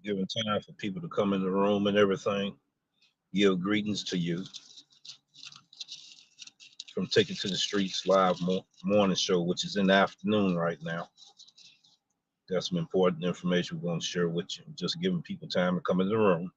Giving time for people to come in the room and everything. Give greetings to you from Taking to the Streets live morning show, which is in the afternoon right now. Got some important information we're going to share with you. Just giving people time to come in the room.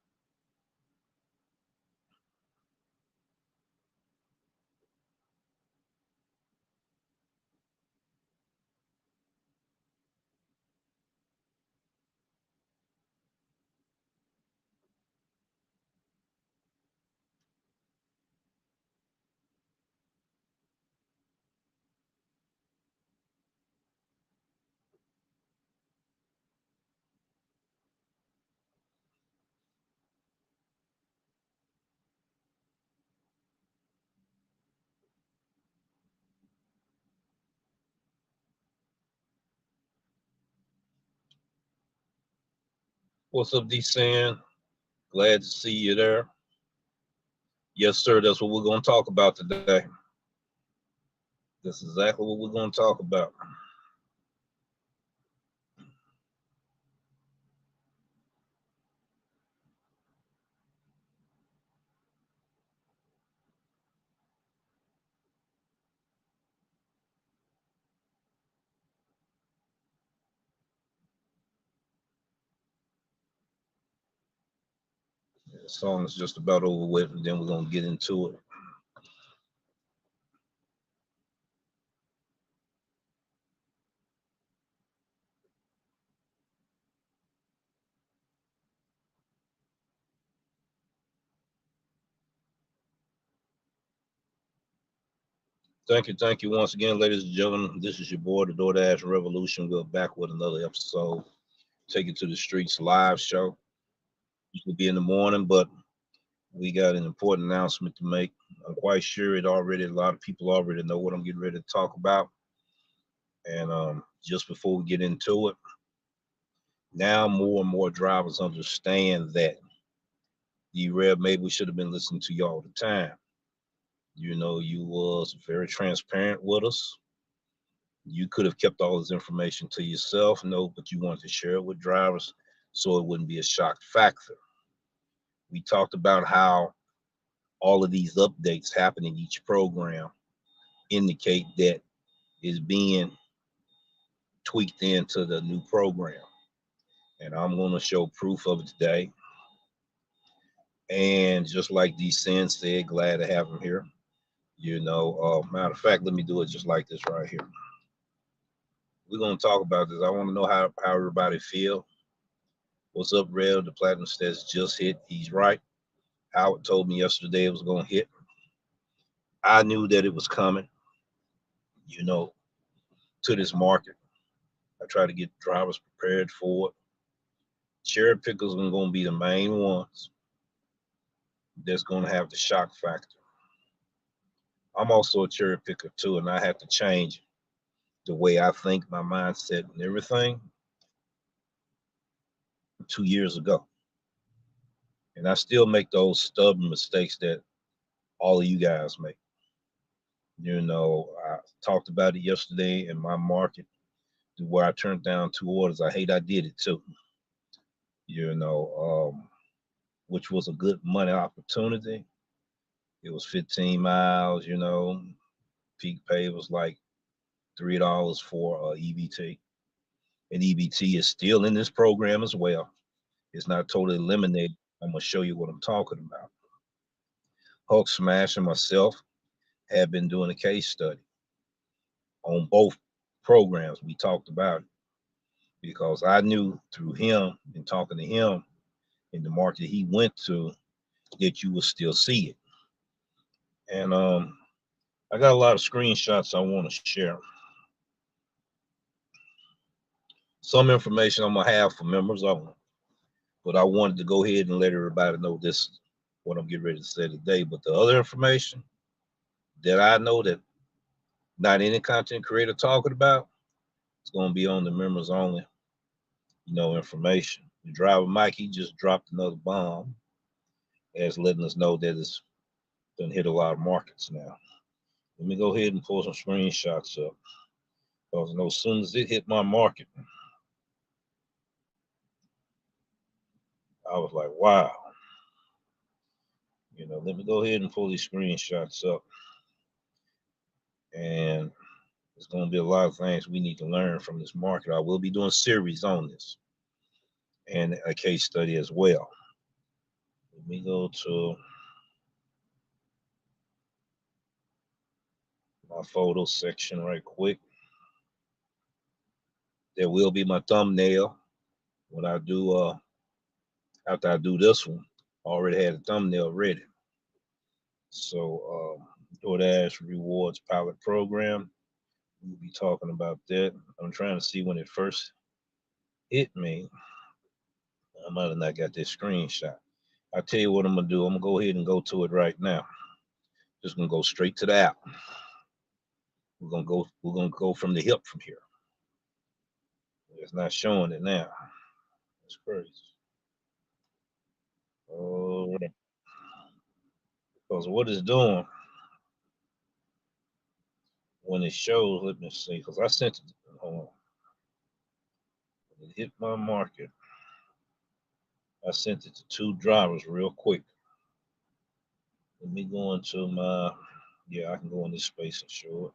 What's up, D San? Glad to see you there. Yes, sir. That's what we're going to talk about today. That's exactly what we're going to talk about. The song is just about over with, and then we're going to get into it. Thank you once again, ladies and gentlemen. This is your boy, the Doordash Revolution. We're back with another episode. Take it to the streets live show. It will be in the morning, but we got an important announcement to make. I'm quite sure a lot of people already know what I'm getting ready to talk about. And just before we get into it, now more and more drivers understand that the rev maybe we should have been listening to you all the time. You know, you was very transparent with us. You could have kept all this information to yourself, no, but you wanted to share it with drivers so it wouldn't be a shock factor. We talked about how all of these updates happen in each program indicate that is being tweaked into the new program. And I'm going to show proof of it today. And just like D Sin said, glad to have him here. You know, matter of fact, let me do it just like this right here. We're going to talk about this. I want to know how everybody feel. What's up, Rev? The platinum stats just hit. He's right. Howard told me yesterday it was going to hit. I knew that it was coming, you know, to this market. I try to get drivers prepared for it. Cherry pickers are going to be the main ones that's going to have the shock factor. I'm also a cherry picker too, and I have to change the way I think, my mindset, and everything 2 years ago. And I still make those stubborn mistakes that all of you guys make. You know, I talked about it yesterday in my market where I turned down 2 orders. I hate I did it too. You know, which was a good money opportunity. It was 15 miles. You know, peak pay was like $3 for EBT, and EBT is still in this program as well. It's not totally eliminated. I'm gonna show you what I'm talking about. Hulk Smash and myself have been doing a case study on both programs. We talked about it because I knew through him and talking to him in the market he went to that you will still see it. And I got a lot of screenshots I want to share. Some information I'm gonna have for members only, but I wanted to go ahead and let everybody know this is what I'm getting ready to say today. But the other information that I know that not any content creator talking about, it's gonna be on the members only, you know, information. The driver Mike, he just dropped another bomb as letting us know that it's done hit a lot of markets now. Let me go ahead and pull some screenshots up. Because I know as soon as it hit my market, was like, wow. You know, let me go ahead and pull these screenshots up. And there's going to be a lot of things we need to learn from this market. I will be doing series on this and a case study as well. Let me go to my photo section right quick. There will be my thumbnail when I do after I do this one. I already had a thumbnail ready. So Doordash rewards pilot program. We'll be talking about that. I'm trying to see when it first hit me. I might have not got this screenshot. I'll tell you what I'm gonna do. I'm gonna go ahead and go to it right now. Just gonna go straight to the app. We're gonna go from the hip from here. It's not showing it now. That's crazy. Oh, because what it's doing when it shows, let me see, because I sent it. Hold on. When it hit my market, I sent it to two drivers real quick. Let me go into my, yeah, I can go in this space and show it.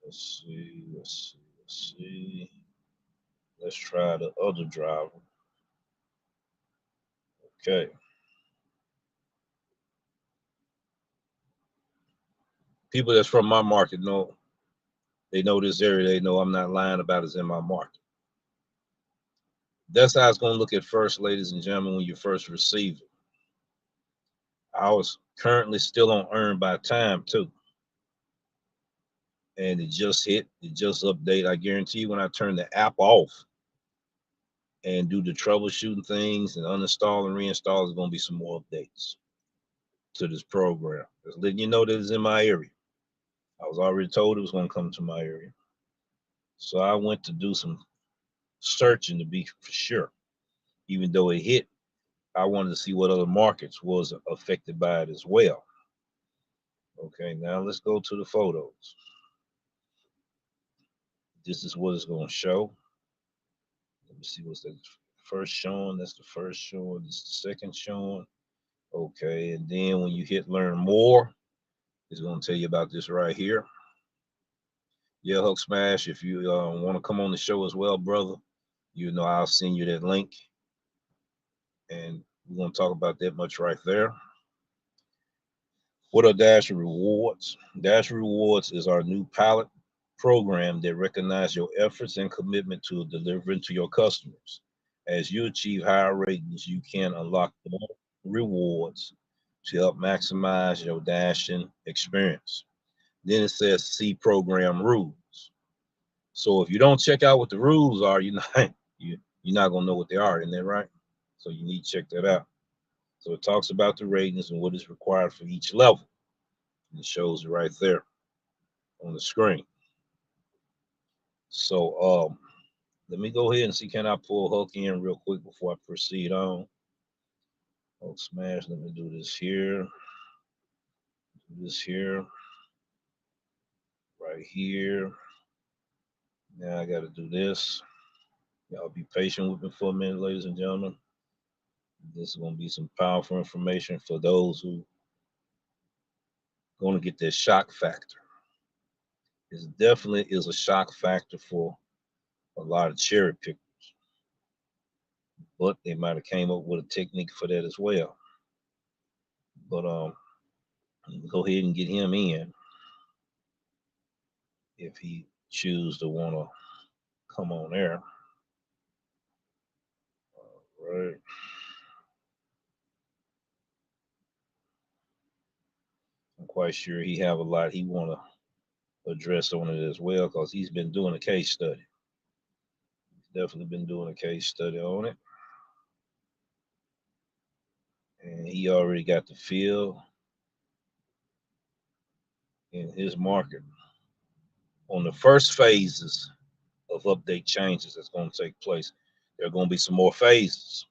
Let's see, let's see, let's see. Let's try the other driver. Okay. People that's from my market know, they know this area, they know I'm not lying about it's in my market. That's how it's going to look at first, ladies and gentlemen, when you first receive it. I was currently still on earn by time too. And it just hit, it just update. I guarantee you when I turn the app off and do the troubleshooting things and uninstall and reinstall, there's going to be some more updates to this program. Just letting you know that it's in my area. I was already told it was going to come to my area. So I went to do some searching to be for sure. Even though it hit, I wanted to see what other markets was affected by it as well. Okay, now let's go to the photos. This is what it's going to show. Let me see what's the first showing. That's the first showing. This is the second showing. Okay, and then when you hit learn more, it's going to tell you about this right here. Yeah, Hulk Smash, if you want to come on the show as well, brother, you know I'll send you that link. And we're going to talk about that much right there. What are Dash Rewards? Dash Rewards is our new pilot program that recognizes your efforts and commitment to delivering to your customers. As you achieve higher ratings, you can unlock more rewards to help maximize your dashing experience. Then it says see program rules. So if you don't check out what the rules are, you're not gonna know what they are, isn't that right? So you need to check that out. So it talks about the ratings and what is required for each level. And it shows it right there on the screen. So let me go ahead and see, can I pull Hulk in real quick before I proceed on? Hulk smash, let me do this here. Do this here. Right here. Now I gotta do this. Y'all be patient with me for a minute, ladies and gentlemen. This is gonna be some powerful information for those who gonna get that shock factor. It definitely is a shock factor for a lot of cherry pickers, but they might have came up with a technique for that as well. But go ahead and get him in if he choose to want to come on there. All right. I'm quite sure he have a lot he want to address on it as well because he's been doing a case study. He's definitely been doing a case study on it. And he already got the feel in his market on the first phases of update changes that's going to take place. There are going to be some more phases.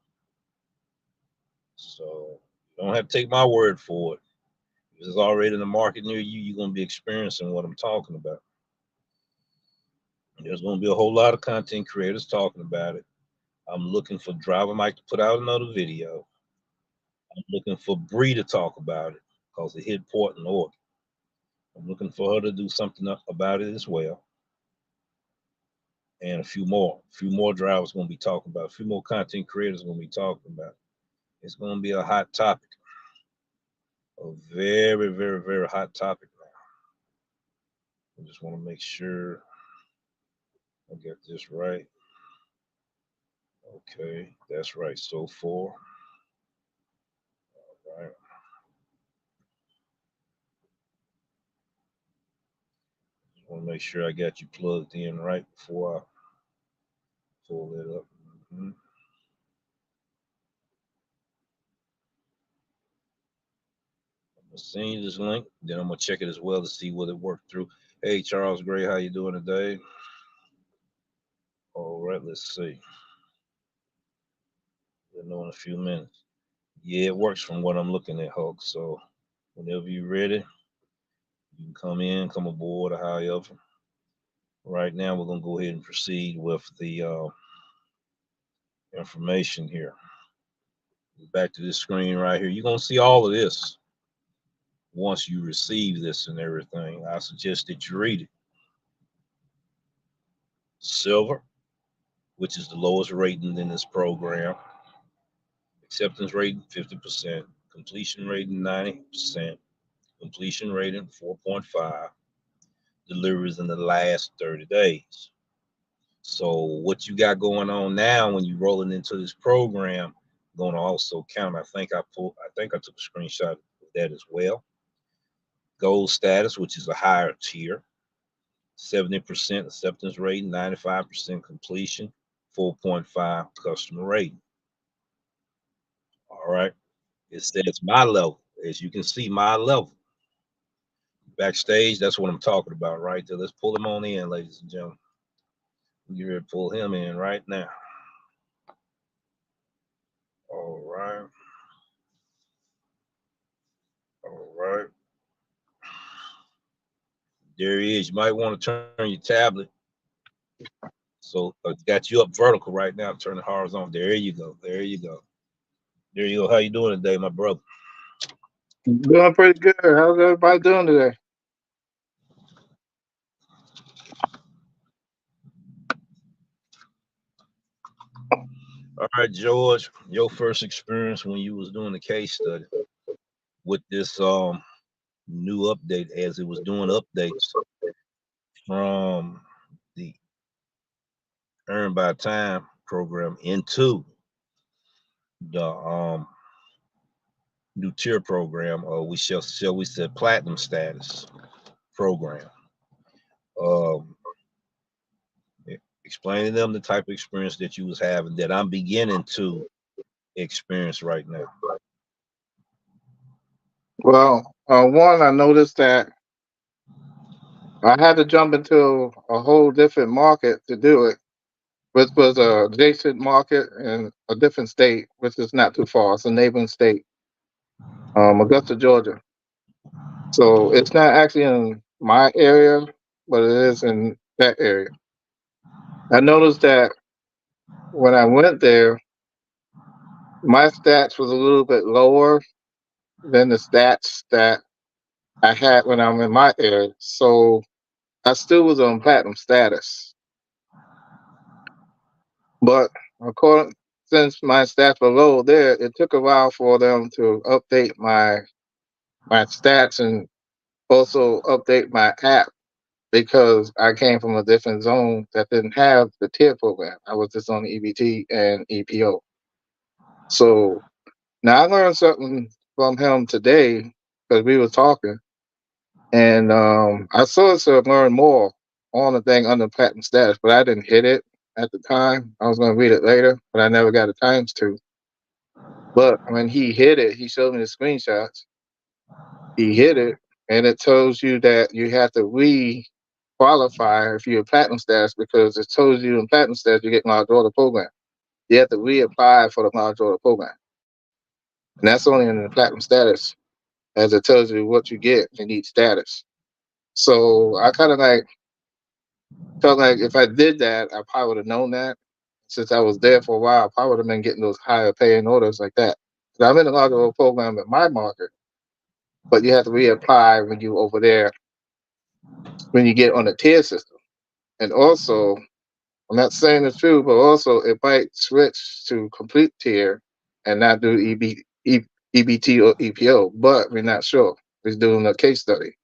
So you don't have to take my word for it. If it's already in the market near you, you're going to be experiencing what I'm talking about. There's going to be a whole lot of content creators talking about it. I'm looking for driver. I might put out another video. I'm looking for Bree to talk about it because it hit Portland, Oregon. I'm looking for her to do something about it as well. And a few more drivers going to be talking about, a few more content creators going to be talking about it. It's going to be a hot topic, a very, very, very hot topic now. I just want to make sure I get this right. Okay, that's right. So far, all right. Just want to make sure I got you plugged in right before I pull it up. Mm-hmm. I'm gonna send you this link. Then I'm gonna check it as well to see what it worked through. Hey, Charles Gray, how you doing today? All right, let's see. We'll know in a few minutes. Yeah, it works from what I'm looking at, Hulk. So whenever you're ready, you can come in, come aboard, or however. Right now, we're gonna go ahead and proceed with the information here. Back to this screen right here. You're gonna see all of this once you receive this and everything. I suggest that you read it. Silver, which is the lowest rating in this program. Acceptance rating 50%, completion rating 90%, completion rating 4.5, deliveries in the last 30 days. So what you got going on now when you're rolling into this program going to also count. I think I took a screenshot of that as well. Gold status, which is a higher tier, 70% acceptance rate, 95% completion, 4.5 customer rating. All right. It says my level. As you can see, my level. Backstage, that's what I'm talking about right there. Let's pull him on in, ladies and gentlemen. We're ready to pull him in right now. All right. All right. There he is. You might want to turn your tablet. So it's got you up vertical right now. Turn it horizontal. There you go. There you go. There you go. How you doing today, my brother? Doing pretty good. How's everybody doing today? All right, George. Your first experience when you was doing the case study with this new update, as it was doing updates from the Earn by Time program into the new tier program, or shall we say platinum status program. Um, Explaining them the type of experience that you was having that I'm beginning to experience right now. Well, one, I noticed that I had to jump into a whole different market to do it, which was a adjacent market in a different state, which is not too far. It's a neighboring state, Augusta, Georgia. So it's not actually in my area, but it is in that area. I noticed that when I went there, my stats was a little bit lower than the stats that I had when I'm in my area. So I still was on platinum status, but according since my stats were low there, it took a while for them to update my stats and also update my app because I came from a different zone that didn't have the tier program. I was just on EBT and EPO. So now I learned something from him today because we were talking, and I sort of learned more on the thing under platinum status, but I didn't hit it at the time. I was going to read it later, but I never got the times to. But when he hit it, he showed me the screenshots. He hit it, and it tells you that you have to re-qualify if you're platinum status because it tells you in platinum status you get large order program. You have to reapply for the large order program, and that's only in the platinum status, as it tells you what you get in each status. So I kind of like felt like if I did that, I probably would have known that. since I was there for a while, I probably would have been getting those higher paying orders like that. So I'm in a larger program at my market, but you have to reapply when you over there when you get on the tier system. And also, I'm not saying it's true, but also it might switch to complete tier and not do EBT or EPO, but we're not sure. He's doing a case study.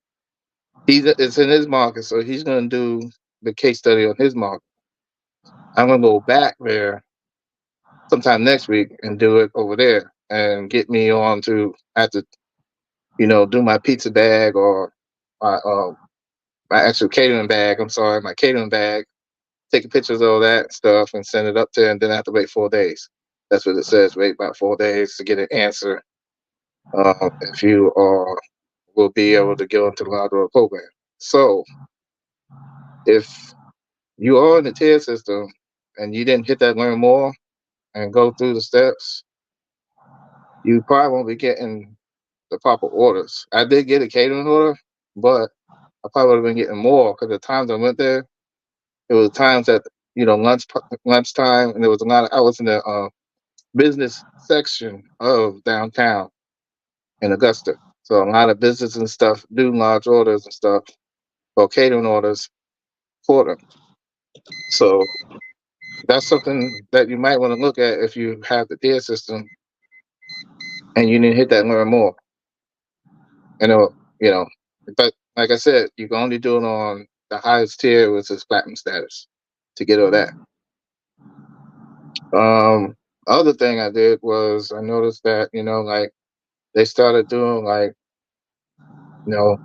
It's in his market, so he's going to do the case study on his market. I'm going to go back there sometime next week and do it over there and get me on to have to, do my pizza bag or my actual catering bag. I'm sorry, my catering bag. Taking pictures of all that stuff and send it up there, and then I have to wait 4 days. That's what it says. Wait about 4 days to get an answer. If you will be able to go into the outdoor program. So if you are in the tier system and you didn't hit that learn more and go through the steps, you probably won't be getting the proper orders. I did get a catering order, but I probably would have been getting more because the times I went there, it was times that lunchtime, and there was a lot of. I was in the business section of downtown in Augusta, so a lot of business and stuff do large orders and stuff or catering orders for them. So that's something that you might want to look at if you have the tier system and you need to hit that learn more. And but like I said, you can only do it on the highest tier, which is platinum status, to get all that. Other thing I did was I noticed that like they started doing like you know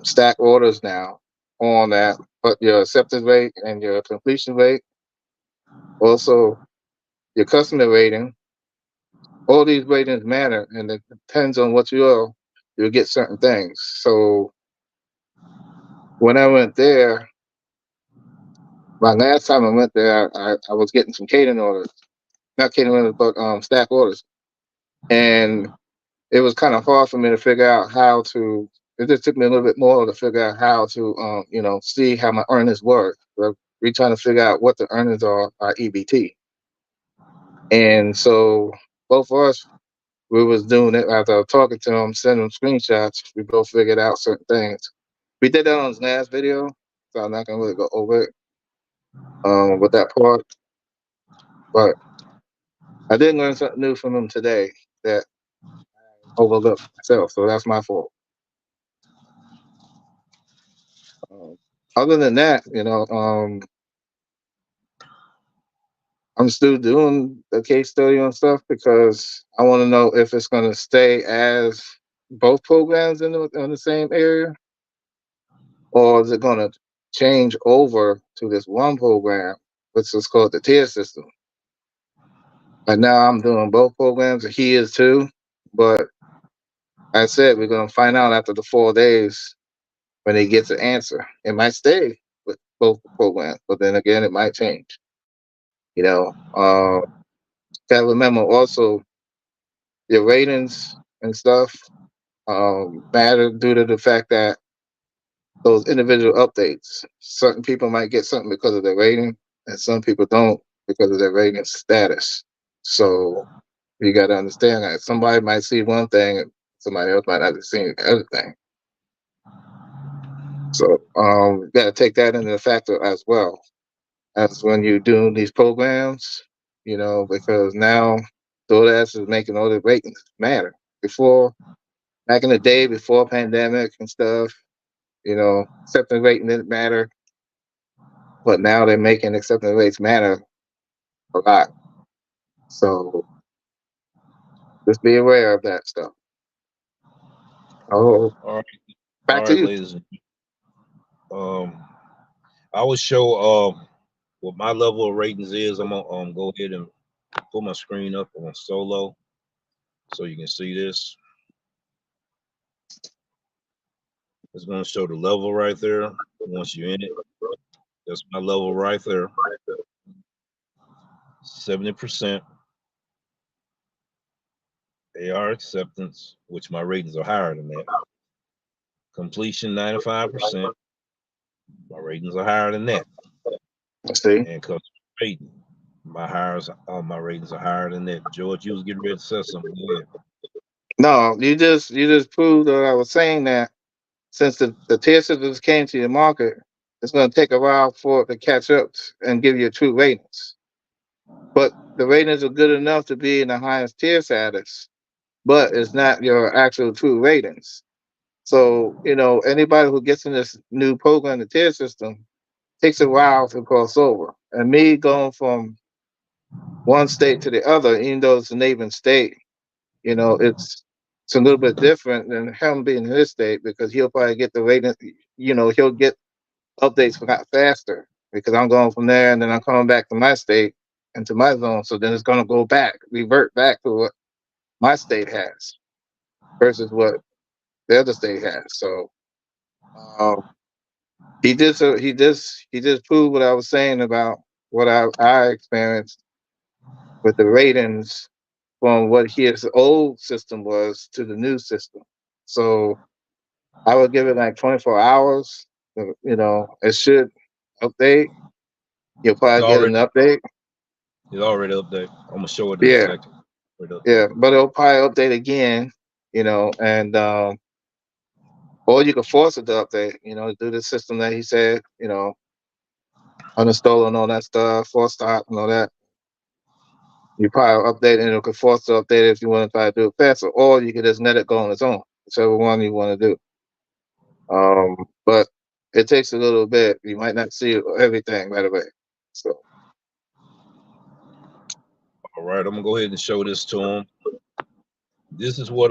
stack orders now on that, but your acceptance rate and your completion rate, also your customer rating, all these ratings matter, and it depends on what you are. You'll get certain things. So when I went there, my last time I went there, I was getting some catering orders, not catering orders, but stack orders, and it was kind of hard for me to figure out how to. It just took me a little bit more to figure out how to, see how my earnings were. We're trying to figure out what the earnings are EBT, and so both of us, we was doing it after I was talking to him, sending him screenshots. We both figured out certain things. We did that on his last video, so I'm not gonna really go over it with that part. But I did learn something new from him today that I overlooked myself, so that's my fault. Um, Other than that, I'm still doing the case study on stuff because I want to know if it's going to stay as both programs in the same area, or is it going to change over to this one program, which is called the tier system. And now I'm doing both programs, and he is too. But I said we're going to find out after the 4 days when he gets an answer. It might stay with both programs, but then again, it might change. You know, gotta remember also your ratings and stuff matter due to the fact that those individual updates. Certain people might get something because of their rating, and some people don't because of their rating status. So you got to understand that somebody might see one thing, and somebody else might not have seen the other thing. So you got to take that into factor as well as when you're doing these programs. Because now Doordash is making all the ratings matter. Before, back in the day, before pandemic and stuff, acceptance rating didn't matter, but now they're making acceptance rates matter a lot. So just be aware of that stuff. Oh, All right, back to you. ladies. I will show what my level of ratings is. I'm gonna go ahead and pull my screen up on solo so you can see this. It's gonna show the level right there. Once you're in it, that's my level right there. 70% AR acceptance, which my ratings are higher than that. Completion 95%. My ratings are higher than that. Let's see. And customer rating My ratings are higher than that. George, you was getting ready to say something. Go ahead. No, you just proved that I was saying that since the tier systems came to your market, it's going to take a while for it to catch up and give you true ratings. But the ratings are good enough to be in the highest tier status, but it's not your actual true ratings. So, anybody who gets in this new program, the tier system, takes a while to cross over. And me going from one state to the other, even though it's a neighboring state, it's a little bit different than him being in his state because he'll probably get the rating, he'll get updates faster because I'm going from there and then I'm coming back to my state and to my zone. So then it's going to revert back to what my state has versus what the other state has. So um, he just proved what I was saying about what I experienced with the ratings from what his old system was to the new system. So I would give it like 24 hours. It should update. You'll It's probably get already an update. it's already updated. I'm gonna show it in a Yeah, second. Already yeah, updated. but it'll probably update again. And or you can force it to update. Do the system that he said. Uninstall and all that stuff, force stop and all that. You probably update it and it can force to update it if you want to try to do it faster, or you can just let it go on its own, whichever one you want to do. But it takes a little bit. You might not see everything right away. So All right, I'm gonna go ahead and show this to him. This is what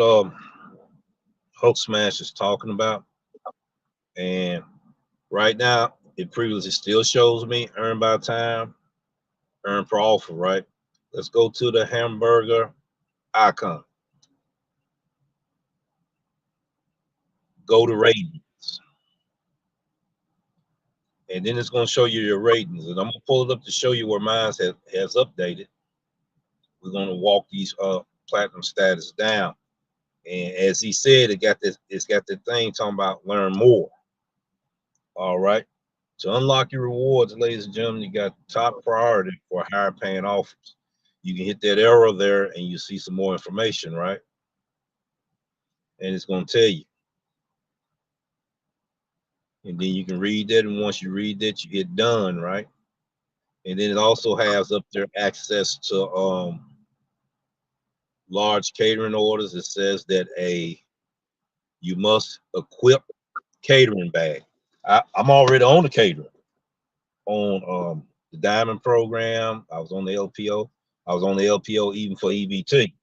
Hulk Smash is talking about, and right now it previously still shows me earn by time, earn per offer. Right. Let's go to the hamburger icon. Go to ratings, and then it's gonna show you your ratings. And I'm gonna pull it up to show you where mine has updated. We're gonna walk these platinum status down. And as he said, it's got the thing talking about learn more. All right. To unlock your rewards, ladies and gentlemen, you got top priority for higher paying offers. You can hit that arrow there and you see some more information, right? And it's going to tell you. And then you can read that. And once you read that, you hit done, right? And then it also has up there access to large catering orders. It says that you must equip catering bag. I'm already on the catering on the Diamond program. I was on the LPO. I was on the LPO even for EBT.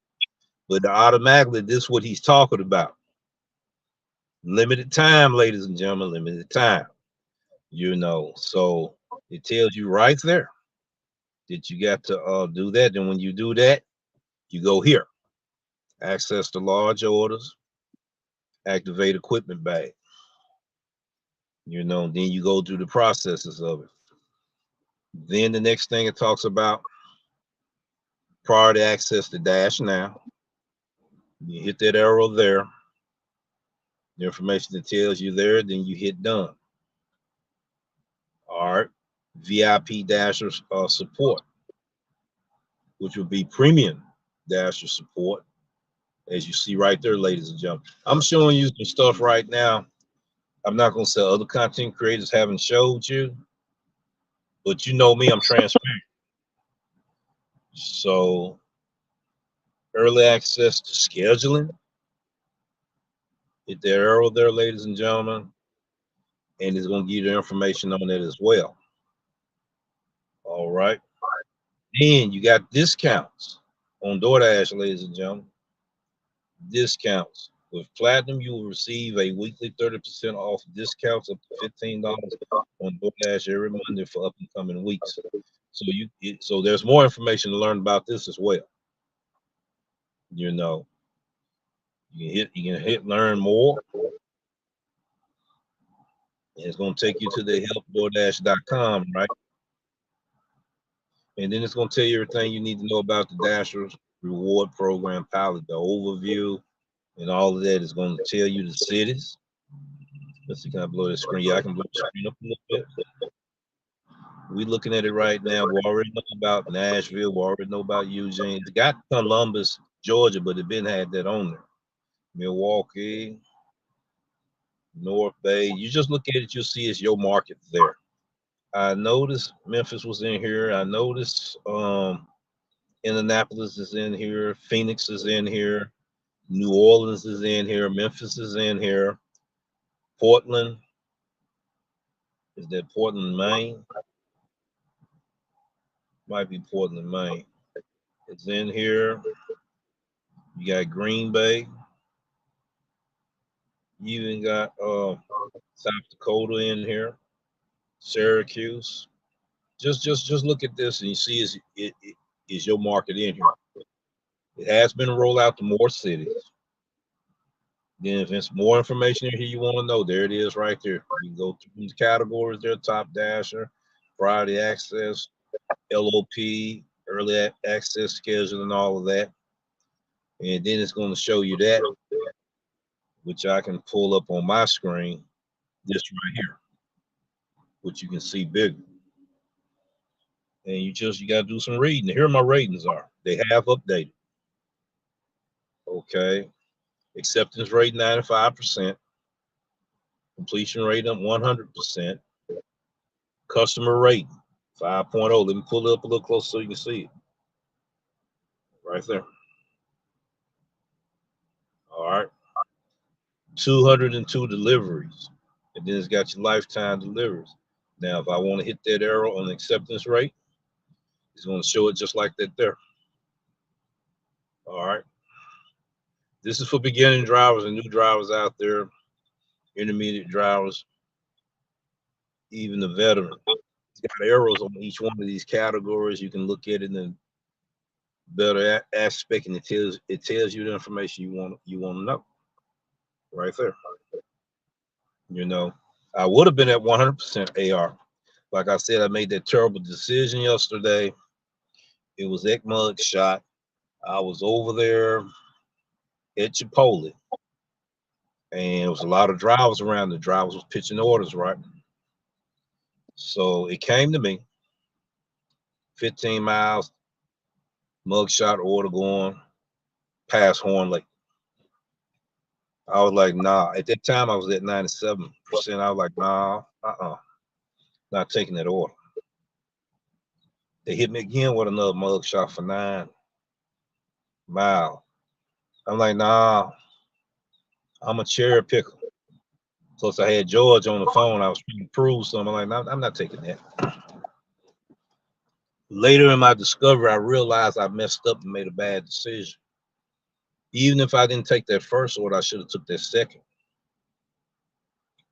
But automatically, this is what he's talking about. Limited time, ladies and gentlemen, limited time. So it tells you right there that you got to do that. And when you do that, you go here, access to large orders, activate equipment bag. Then you go through the processes of it. Then the next thing it talks about priority access to Dash now. You hit that arrow there, the information that tells you there, then you hit done. All right. VIP Dasher support, which will be premium Dasher support, as you see right there, ladies and gentlemen. I'm showing you some stuff right now. I'm not going to say other content creators haven't showed you, but you know me, I'm transparent. So, early access to scheduling, hit that arrow there, ladies and gentlemen, and it's going to give you the information on that as well. All right. Then you got discounts on Doordash, ladies and gentlemen. Discounts. With Platinum, you will receive a weekly 30% off discounts up to $15 on DoorDash every Monday for up and coming weeks. So there's more information to learn about this as well. You know, you can hit learn more, and it's going to take you to the helpdoordash.com, right? And then it's going to tell you everything you need to know about the Dashers reward program pilot, the overview, and all of that is going to tell you the cities. Let's see, can I blow the screen? Yeah, I can blow the screen up a little bit. We looking at it right now. We already know about Nashville. We already know about Eugene. It's got Columbus, Georgia, but it been had that on there. Milwaukee, North Bay. You just look at it, you'll see it's your market there. I noticed Memphis was in here. I noticed Indianapolis is in here. Phoenix is in here. New Orleans is in here. Memphis is in here. Portland, is that Portland, Maine? Might be Portland, Maine. It's in here. You got Green Bay. You even got South Dakota in here. Syracuse. Just look at this and you see it is your market in here. It has been rolled out to more cities. Then if there's more information in here you want to know, there it is right there. You can go through these categories there, top dasher, priority access, LOP, early access schedule, and all of that. And then it's going to show you that, which I can pull up on my screen, this right here, which you can see bigger. And you got to do some reading. Here my ratings are. They have updated. Okay. Acceptance rate 95%. Completion rate up 100%. Customer rating 5.0. Let me pull it up a little closer so you can see it. Right there. All right. 202 deliveries. And then it's got your lifetime deliveries. Now, if I want to hit that arrow on the acceptance rate, it's going to show it just like that there. All right. This is for beginning drivers and new drivers out there, intermediate drivers, even the veteran. It's got arrows on each one of these categories. You can look at it in a better aspect, and it tells you the information you want to know right there. You know, I would have been at 100% AR. Like I said, I made that terrible decision yesterday. It was ECMUG shot. I was over there at Chipotle, and there was a lot of drivers around. The drivers was pitching orders, right? So it came to me, 15 miles, mugshot order going, pass Horn Lake. I was like, nah. At that time, I was at 97%. I was like, nah, not taking that order. They hit me again with another mugshot for 9 miles. I'm like, nah, I'm a cherry picker. Plus, I had George on the phone. I was trying to prove something. I'm like, nah, I'm not taking that. Later in my discovery, I realized I messed up and made a bad decision. Even if I didn't take that first order, I should have took that second.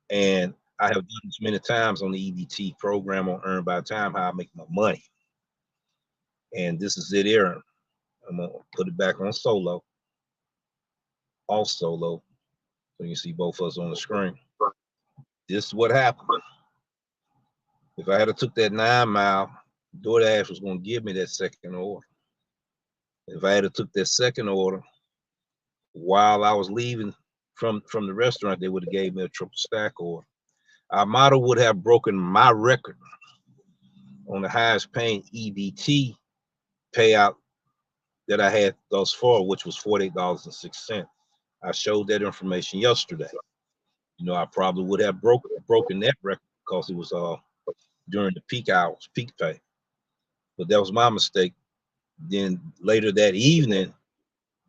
And I have done this many times on the EBT program on Earn by Time, how I make my money. And this is it, Aaron. I'm gonna put it back on solo, off solo, so you can see both of us on the screen. This is what happened. If I had took that 9 mile, Doordash was gonna give me that second order. If I had took that second order while I was leaving from the restaurant, they would have gave me a triple stack order. Our model would have broken my record on the highest paying EBT payout that I had thus far, which was $48.06. I showed that information yesterday. You know, I probably would have broken that record because it was during the peak hours, peak pay. But that was my mistake. Then later that evening,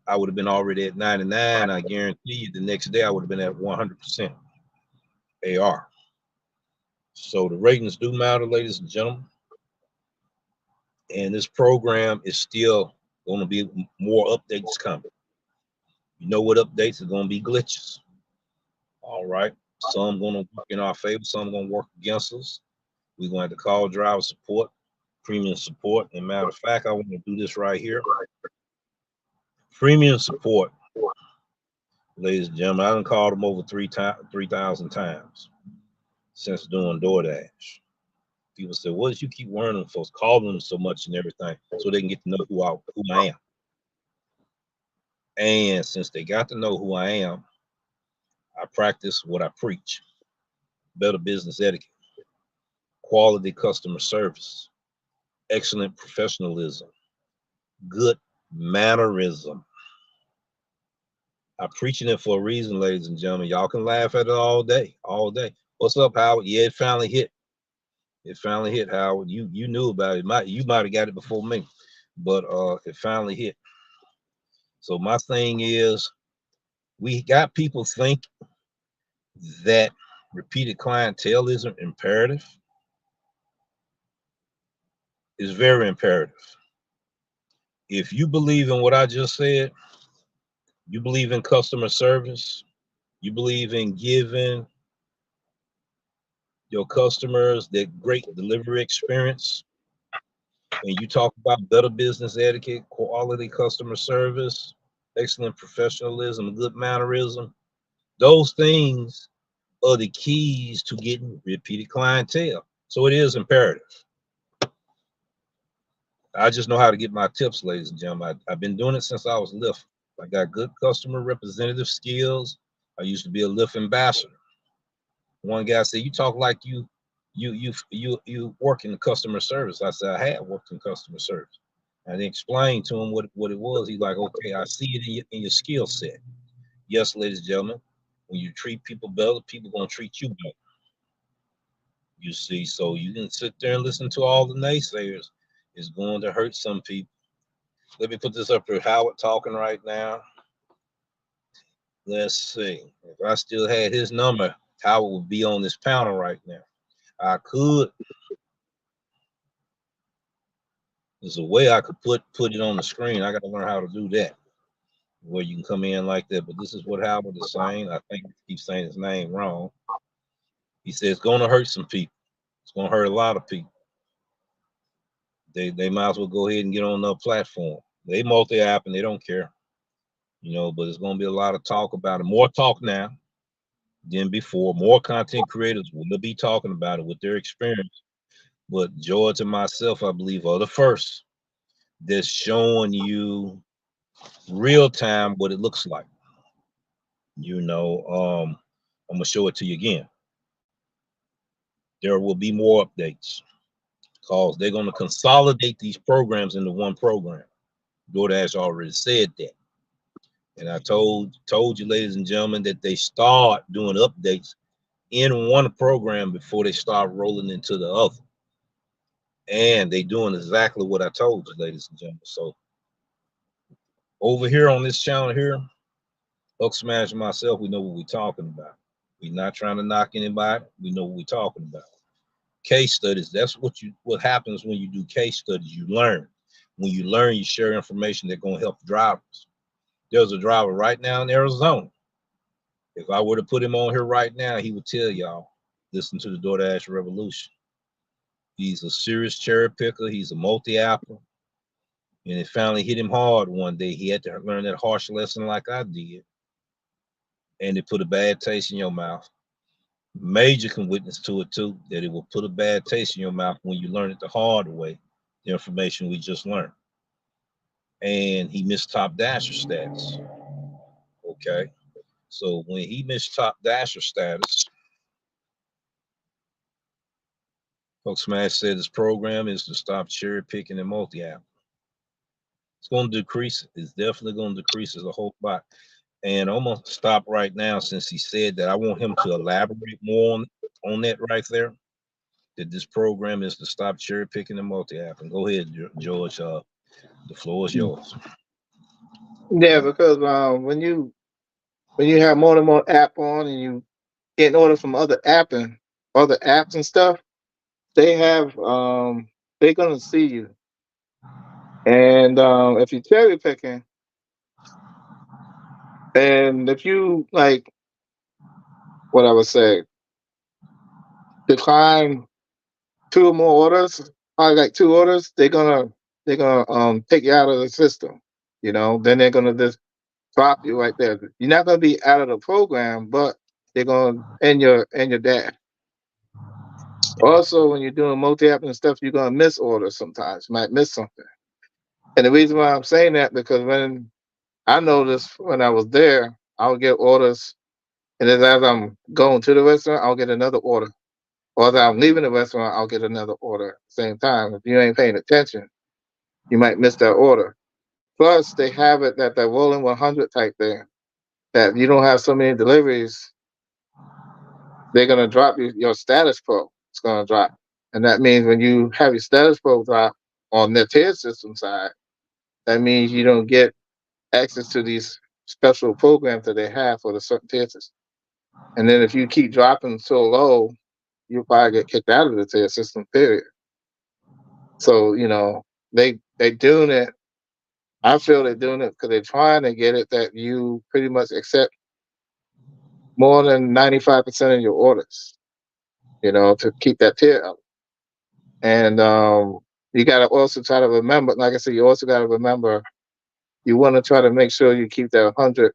I would have been already at 99. I guarantee you the next day I would have been at 100% AR. So the ratings do matter, ladies and gentlemen. And this program is still going to be more updates coming. You know what updates are going to be glitches. All right. Some going to work in our favor, some going to work against us. We're going to have to call driver support, premium support. And matter of fact, I want to do this right here. Premium support, ladies and gentlemen, I done called them over 3,000 times since doing Doordash. People say, what did you keep worrying them folks, calling them so much and everything, so they can get to know who I am. And since they got to know who I am, I practice what I preach. Better business etiquette. quality customer service, excellent professionalism, good mannerism. I'm preaching it for a reason, ladies and gentlemen. Y'all can laugh at it all day, all day. What's up, Howard? Yeah, it finally hit. It finally hit, Howard. You knew about it. You might have got it before me, but it finally hit. So my thing is, we got people think that repeated clientele isn't imperative. It's very imperative. If you believe in what I just said, you believe in customer service, you believe in giving your customers that great delivery experience, and you talk about better business etiquette, quality customer service, excellent professionalism, good mannerism, those things are the keys to getting repeated clientele. So it is imperative. I just know how to get my tips, ladies and gentlemen. I've been doing it since I was Lyft. I got good customer representative skills. I used to be a Lyft ambassador. One guy said, "You talk like you work in customer service." I said, "I had worked in customer service." And I explained to him what it was. He's like, "Okay, I see it in your skill set." Yes, ladies and gentlemen, when you treat people better, people gonna treat you better. You see, so you can sit there and listen to all the naysayers. It's going to hurt some people. Let me put this up here. Howard talking right now. Let's see. If I still had his number, Howard would be on this panel right now. I could. There's a way I could put it on the screen. I got to learn how to do that, where you can come in like that. But this is what Howard is saying. I think I keep saying his name wrong. He says it's going to hurt some people. It's going to hurt a lot of people. They might as well go ahead and get on the platform. They multi-app and they don't care, but it's going to be a lot of talk about it. More talk now than before. More content creators will be talking about it with their experience. But George and myself, I believe, are the first that's showing you real time what it looks like. I'm gonna show it to you again. There will be more updates because they're gonna consolidate these programs into one program. Doordash already said that. And I told you, ladies and gentlemen, that they start doing updates in one program before they start rolling into the other. And they doing exactly what I told you, ladies and gentlemen. So over here on this channel here, Hulk Smash and myself, we know what we're talking about. We're not trying to knock anybody. We know what we're talking about. Case studies, that's what happens when you do case studies. You learn. When you learn, you share information that's going to help drivers. There's a driver right now in Arizona. If I were to put him on here right now, he would tell y'all, listen to the DoorDash revolution. He's a serious cherry picker. He's a multi-apple. And it finally hit him hard one day. He had to learn that harsh lesson like I did. And it put a bad taste in your mouth. Major can witness to it too, that it will put a bad taste in your mouth when you learn it the hard way, the information we just learned. And he missed top dasher status. Okay. So when he missed top dasher status, Coach Smash said his program is to stop cherry picking and multi-app. It's going to decrease. It's definitely going to decrease as a whole lot. And I'm going to stop right now since he said that. I want him to elaborate more on that right there. That this program is to stop cherry picking and multi-app. And go ahead, George. The floor is yours. Yeah, because when you have more and more app on and you get orders from other apps and stuff, they have they're gonna see you. And if you're cherry picking, and if you like what I would say, decline two or more orders, probably like two orders, they're gonna take you out of the system. Then they're gonna just drop you right there. You're not gonna be out of the program, but they're gonna end your dash. Also, when you're doing multi-app and stuff, you're gonna miss orders sometimes. You might miss something. And the reason why I'm saying that because when I noticed when I was there, I would get orders, and then as I'm going to the restaurant, I'll get another order. or as I'm leaving the restaurant, I'll get another order at the same time. If you ain't paying attention, you might miss that order. Plus, they have it that rolling 100 type thing. That if you don't have so many deliveries, they're gonna drop your status pro. It's gonna drop, and that means when you have your status pro drop on their tier system side, that means you don't get access to these special programs that they have for the certain tier system. And then if you keep dropping so low, you'll probably get kicked out of the tier system. Period. So they doing it. I feel they're doing it because they're trying to get it that you pretty much accept more than 95% of your orders. To keep that tier up. And you got to also try to remember, like I said, you also got to remember you want to try to make sure you keep that 100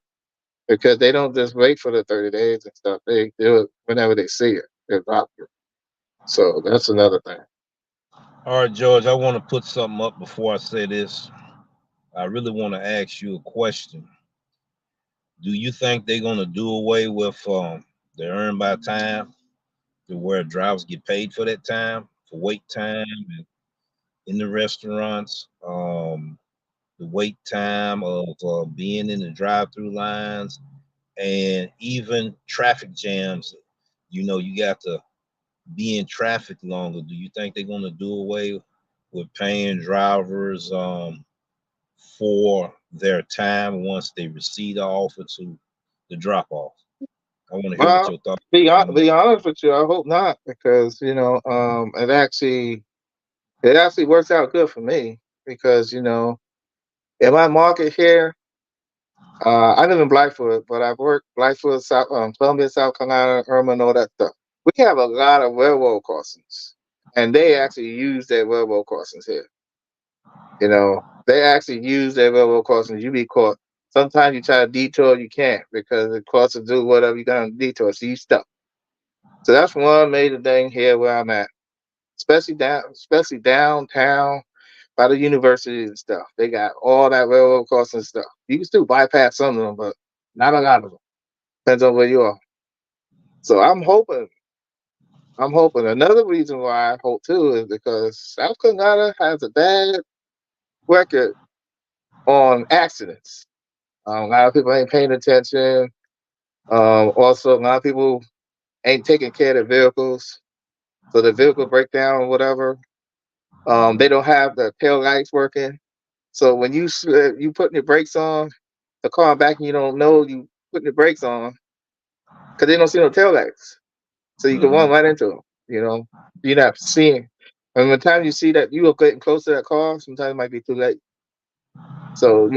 because they don't just wait for the 30 days and stuff. They do it whenever they see it. They drop it. So that's another thing. All right, George, I want to put something up before I say this. I really want to ask you a question. Do you think they're going to do away with the earn by time to where drivers get paid for that time, for wait time in the restaurants, the wait time of being in the drive-through lines, and even traffic jams? You got to be in traffic longer. Do you think they're going to do away with paying drivers for their time once they receive the offer to the drop off? I want to hear what Well, your thoughts be on that. be honest with you, I hope not because it actually works out good for me because in my market here, I live in Blackfoot, but I've worked Blackfoot, South, Columbia, South Carolina, Irma, all that stuff. We have a lot of railroad crossings, and they actually use their railroad crossings here. They actually use their railroad crossings. You be caught. Sometimes you try to detour, you can't because the crossings do whatever you're gonna detour, so you stuck. So that's one major thing here where I'm at, especially downtown by the universities and stuff. They got all that railroad crossing stuff. You can still bypass some of them, but not a lot of them. Depends on where you are. So I'm hoping. I'm hoping. Another reason why I hope too is because South Carolina has a bad record on accidents. A lot of people ain't paying attention. Also, a lot of people ain't taking care of their vehicles, so the vehicle breakdown or whatever. They don't have the tail lights working. So when you putting your brakes on, the car back and you don't know you putting the brakes on because they don't see no tail lights. So you can run Hmm. right into them. You're not seeing. And the time you see that you are getting close to that car, sometimes it might be too late. So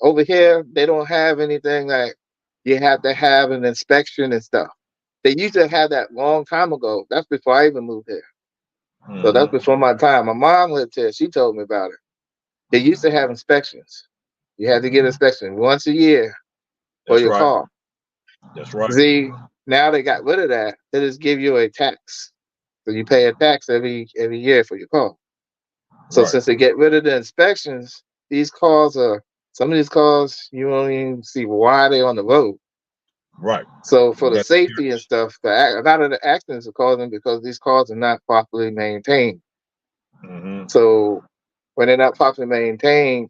over here they don't have anything like you have to have an inspection and stuff. They used to have that long time ago. That's before I even moved here. So that's Hmm. before my time. My mom lived here. She told me about it. They used to have inspections. You had to get inspection once a year for That's your right. car. That's right. See, now they got rid of that. They just give you a tax. So you pay a tax every year for your car. So Right. since they get rid of the inspections, some of these cars you don't even see why they're on the road. Right. So for You the got safety and stuff, a lot of the accidents are causing because these cars are not properly maintained. hmm So when they're not properly maintained,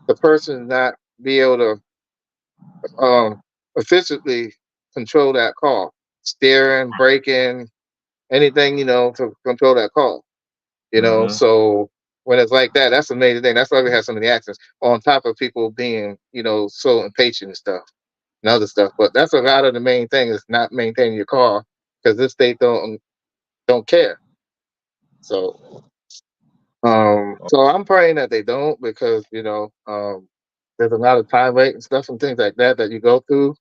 the person not be able to um, efficiently control that car, steering, braking, anything to control that car. hmm So when it's like that, that's the major thing. That's why we have so many accidents. On top of people being so impatient and stuff and other stuff. But that's a lot of the main thing is not maintaining your car because this state don't care. So so I'm praying that they don't because there's a lot of time wait and stuff and things like that you go through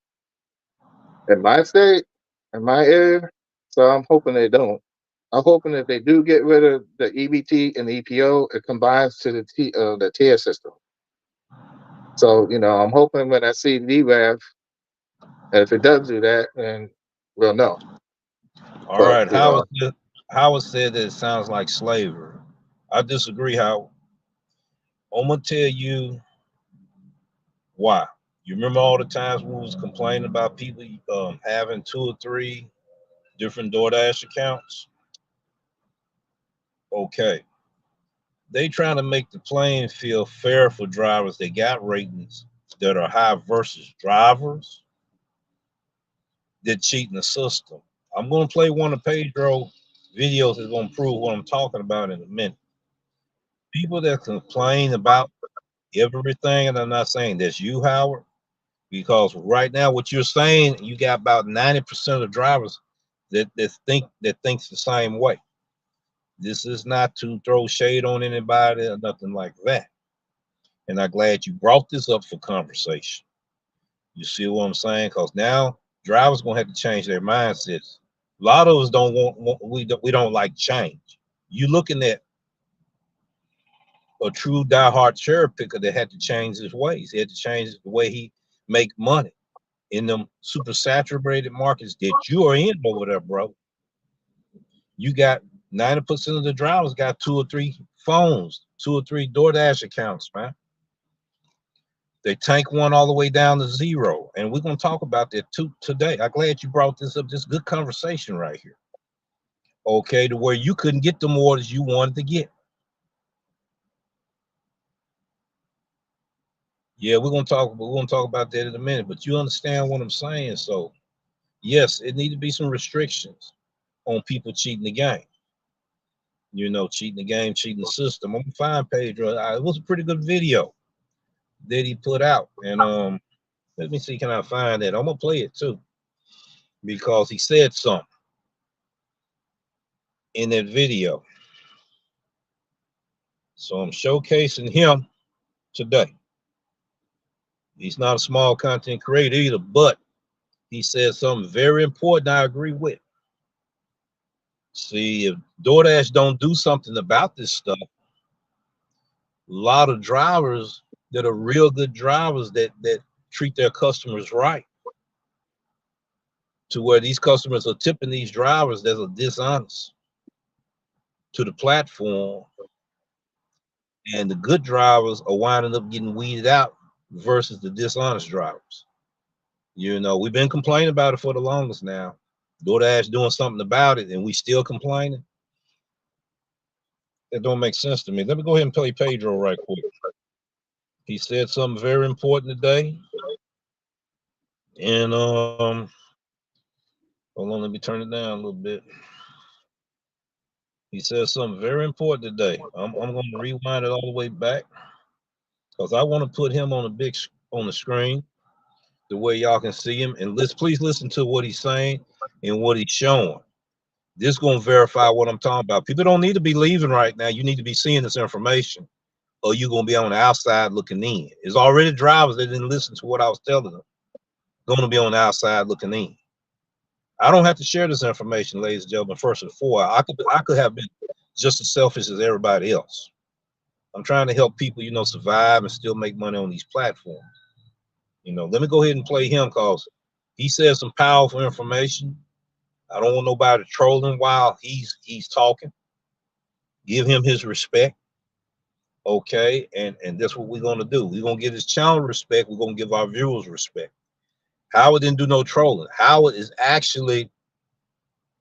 in my state, in my area. So I'm hoping they don't. I'm hoping if they do get rid of the EBT and the EPO, it combines to the tier system. So I'm hoping when I see DRAV, and if it does do that, then we'll know. All But right. Howard said that it sounds like slavery. I disagree, Howard. I'm gonna tell you why. You remember all the times we was complaining about people having two or three different DoorDash accounts. Okay. They trying to make the playing field fair for drivers that got ratings that are high versus drivers that cheat in the system. I'm going to play one of Pedro videos that's going to prove what I'm talking about in a minute. People that complain about everything, and I'm not saying that's you, Howard, because right now what you're saying, you got about 90% of drivers that thinks the same way. This is not to throw shade on anybody or nothing like that. And I'm glad you brought this up for conversation. You see what I'm saying? Because now drivers gonna have to change their mindsets. A lot of us don't we don't like change. You looking at a true diehard cherry picker that had to change his ways. He had to change the way he make money in them super saturated markets that you are in over there, bro. You got 90% of the drivers got 2 or 3 phones, 2 or 3 DoorDash accounts, man. They tank one all the way down to 0. And we're going to talk about that too today. I'm glad you brought this up. This good conversation right here. Okay, to where you couldn't get the orders you wanted to get. Yeah, we're gonna talk about that in a minute, but you understand what I'm saying. So yes, it need to be some restrictions on people cheating the game. Cheating the game, cheating the system. I'm gonna find Pedro. It was a pretty good video that he put out. And let me see, can I find that? I'm gonna play it too. Because he said something in that video. So I'm showcasing him today. He's not a small content creator either, but he said something very important I agree with. See, if DoorDash don't do something about this stuff, a lot of drivers that are real good drivers that treat their customers right, to where these customers are tipping these drivers that are dishonest to the platform, and the good drivers are winding up getting weeded out versus the dishonest drivers. We've been complaining about it for the longest now. DoorDash doing something about it, and we still complaining. That don't make sense to me. Let me go ahead and play Pedro right quick. He said something very important today, and hold on, let me turn it down a little bit. He said something very important today. I'm going to rewind it all the way back because I want to put him on on the screen the way y'all can see him, and please listen to what he's saying and what he's showing. This is going to verify what I'm talking about. People don't need to be leaving right now. You need to be seeing this information, or you're going to be on the outside looking in. There's already drivers that didn't listen to what I was telling them. Going to be on the outside looking in. I don't have to share this information, ladies and gentlemen. First and foremost, I could have been just as selfish as everybody else. I'm trying to help people, survive and still make money on these platforms. Let me go ahead and play him because he says some powerful information. I don't want nobody trolling while he's talking. Give him his respect. Okay, and that's what we're gonna do. We're gonna give his channel respect. We're gonna give our viewers respect. Howard didn't do no trolling. Howard is actually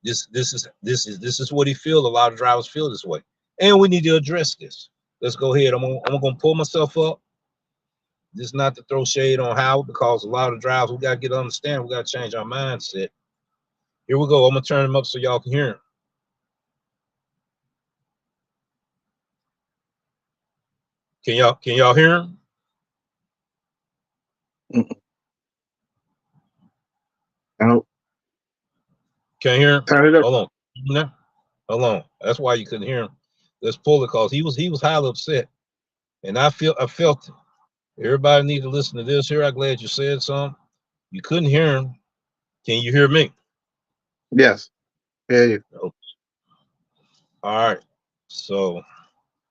this is what he feels. A lot of drivers feel this way, and we need to address this. Let's go ahead. I'm gonna pull myself up. This is not to throw shade on Howard because a lot of drivers we gotta get to understand. We gotta change our mindset. Here we go. I'm gonna turn him up so y'all can hear him. Can y'all hear him? No, Can't hear him? turn it up. Hold on. Hold on. That's why you couldn't hear him. Let's pull it because he was highly upset. And I felt it. Everybody need to listen to this here. I'm glad you said something. You couldn't hear him. Can you hear me? Yes. Yeah. You. Okay. All right. So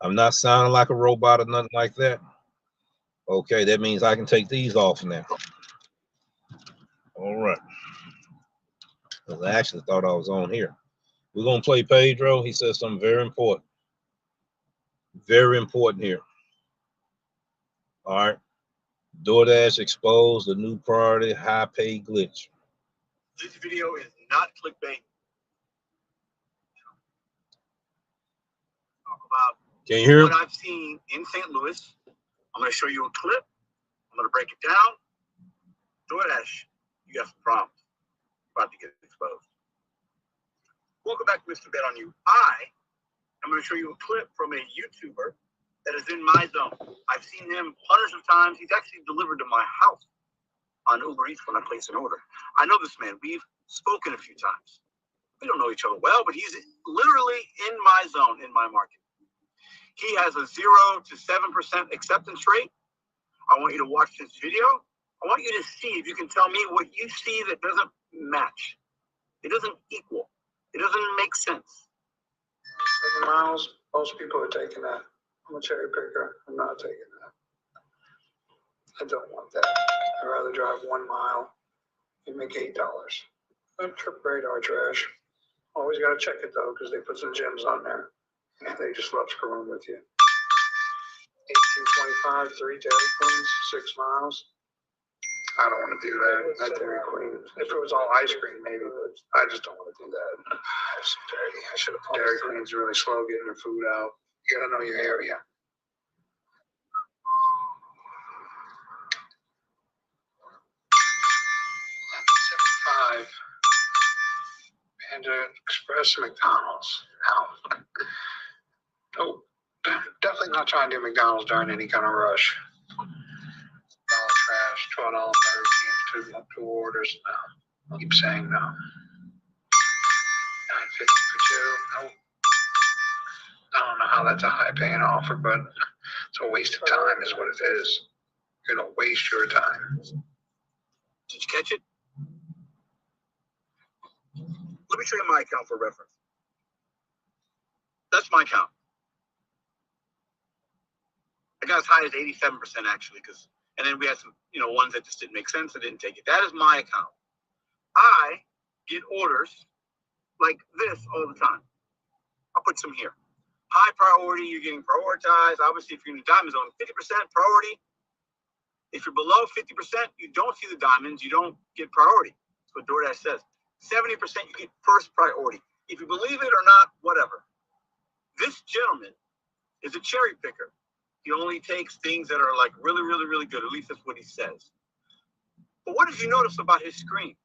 I'm not sounding like a robot or nothing like that. Okay, that means I can take these off now. All right. Because I actually thought I was on here. We're gonna play Pedro. He says something very important. Very important here. All right. DoorDash exposed the new priority high pay glitch. This video is not clickbait. about Can you hear what I've seen in St. Louis. I'm going to show you a clip. I'm going to break it down. Doordash, you got some problems. About to get exposed. Welcome back to Mr. Bet on You. I'm going to show you a clip from a YouTuber that is in my zone. I've seen him hundreds of times. He's actually delivered to my house on Uber Eats when I place an order. I know this man. We've spoken a few times. We don't know each other well, but he's literally in my zone, in my market. He has a 0 to 7% acceptance rate. I want you to watch this video. I want you to see if you can tell me what you see that doesn't match. It doesn't equal. It doesn't make sense. 7 miles, most people are taking that. I'm a cherry picker. I'm not taking that. I don't want that. I'd rather drive 1 mile and make $8. That trip radar trash. Always got to check it though, because they put some gems on there. And they just love screwing with you. 1825, 3 Dairy Queens, 6 miles. I don't want to do that. Not Dairy Queen. If it was all ice cream, maybe, but I just don't want to do that. That's dirty. I should have. Dairy Queen's really slow getting their food out. You gotta know your area. $7.75. Panda Express McDonald's. No. Nope. Definitely not trying to do McDonald's during any kind of rush. Trash, $12.30, two orders. No. Keep saying no. $9.50 for 2. Nope. I don't know how that's a high paying offer, but it's a waste of time is what it is. You're gonna waste your time. Did you catch it? Let me show you my account for reference. That's my account. I got as high as 87% actually, and then we had some, ones that just didn't make sense. I didn't take it. That is my account. I get orders like this all the time. I'll put some here. High priority, you're getting prioritized. Obviously, if you're in the diamond zone, 50% priority. If you're below 50%, you don't see the diamonds. You don't get priority. That's what Doordash says. 70% you get first priority. If you believe it or not, whatever. This gentleman is a cherry picker. He only takes things that are like really, really, really good. At least that's what he says. But what did you notice about his screen?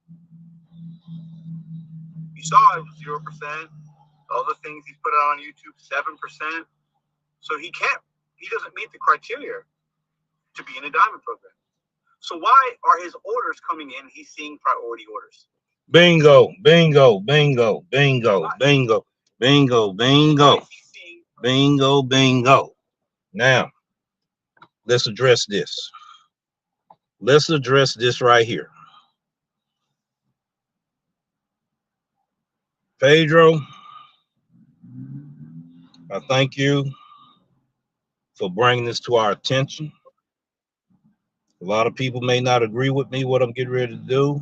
You saw it was 0%. Other things he's put out on YouTube, 7%. So he doesn't meet the criteria to be in a diamond program. So why are his orders coming in? He's seeing priority orders. Bingo, bingo, bingo, bingo, bingo, bingo, bingo, bingo, bingo. Now, let's address this. Let's address this right here. Pedro, I thank you for bringing this to our attention. A lot of people may not agree with me what I'm getting ready to do,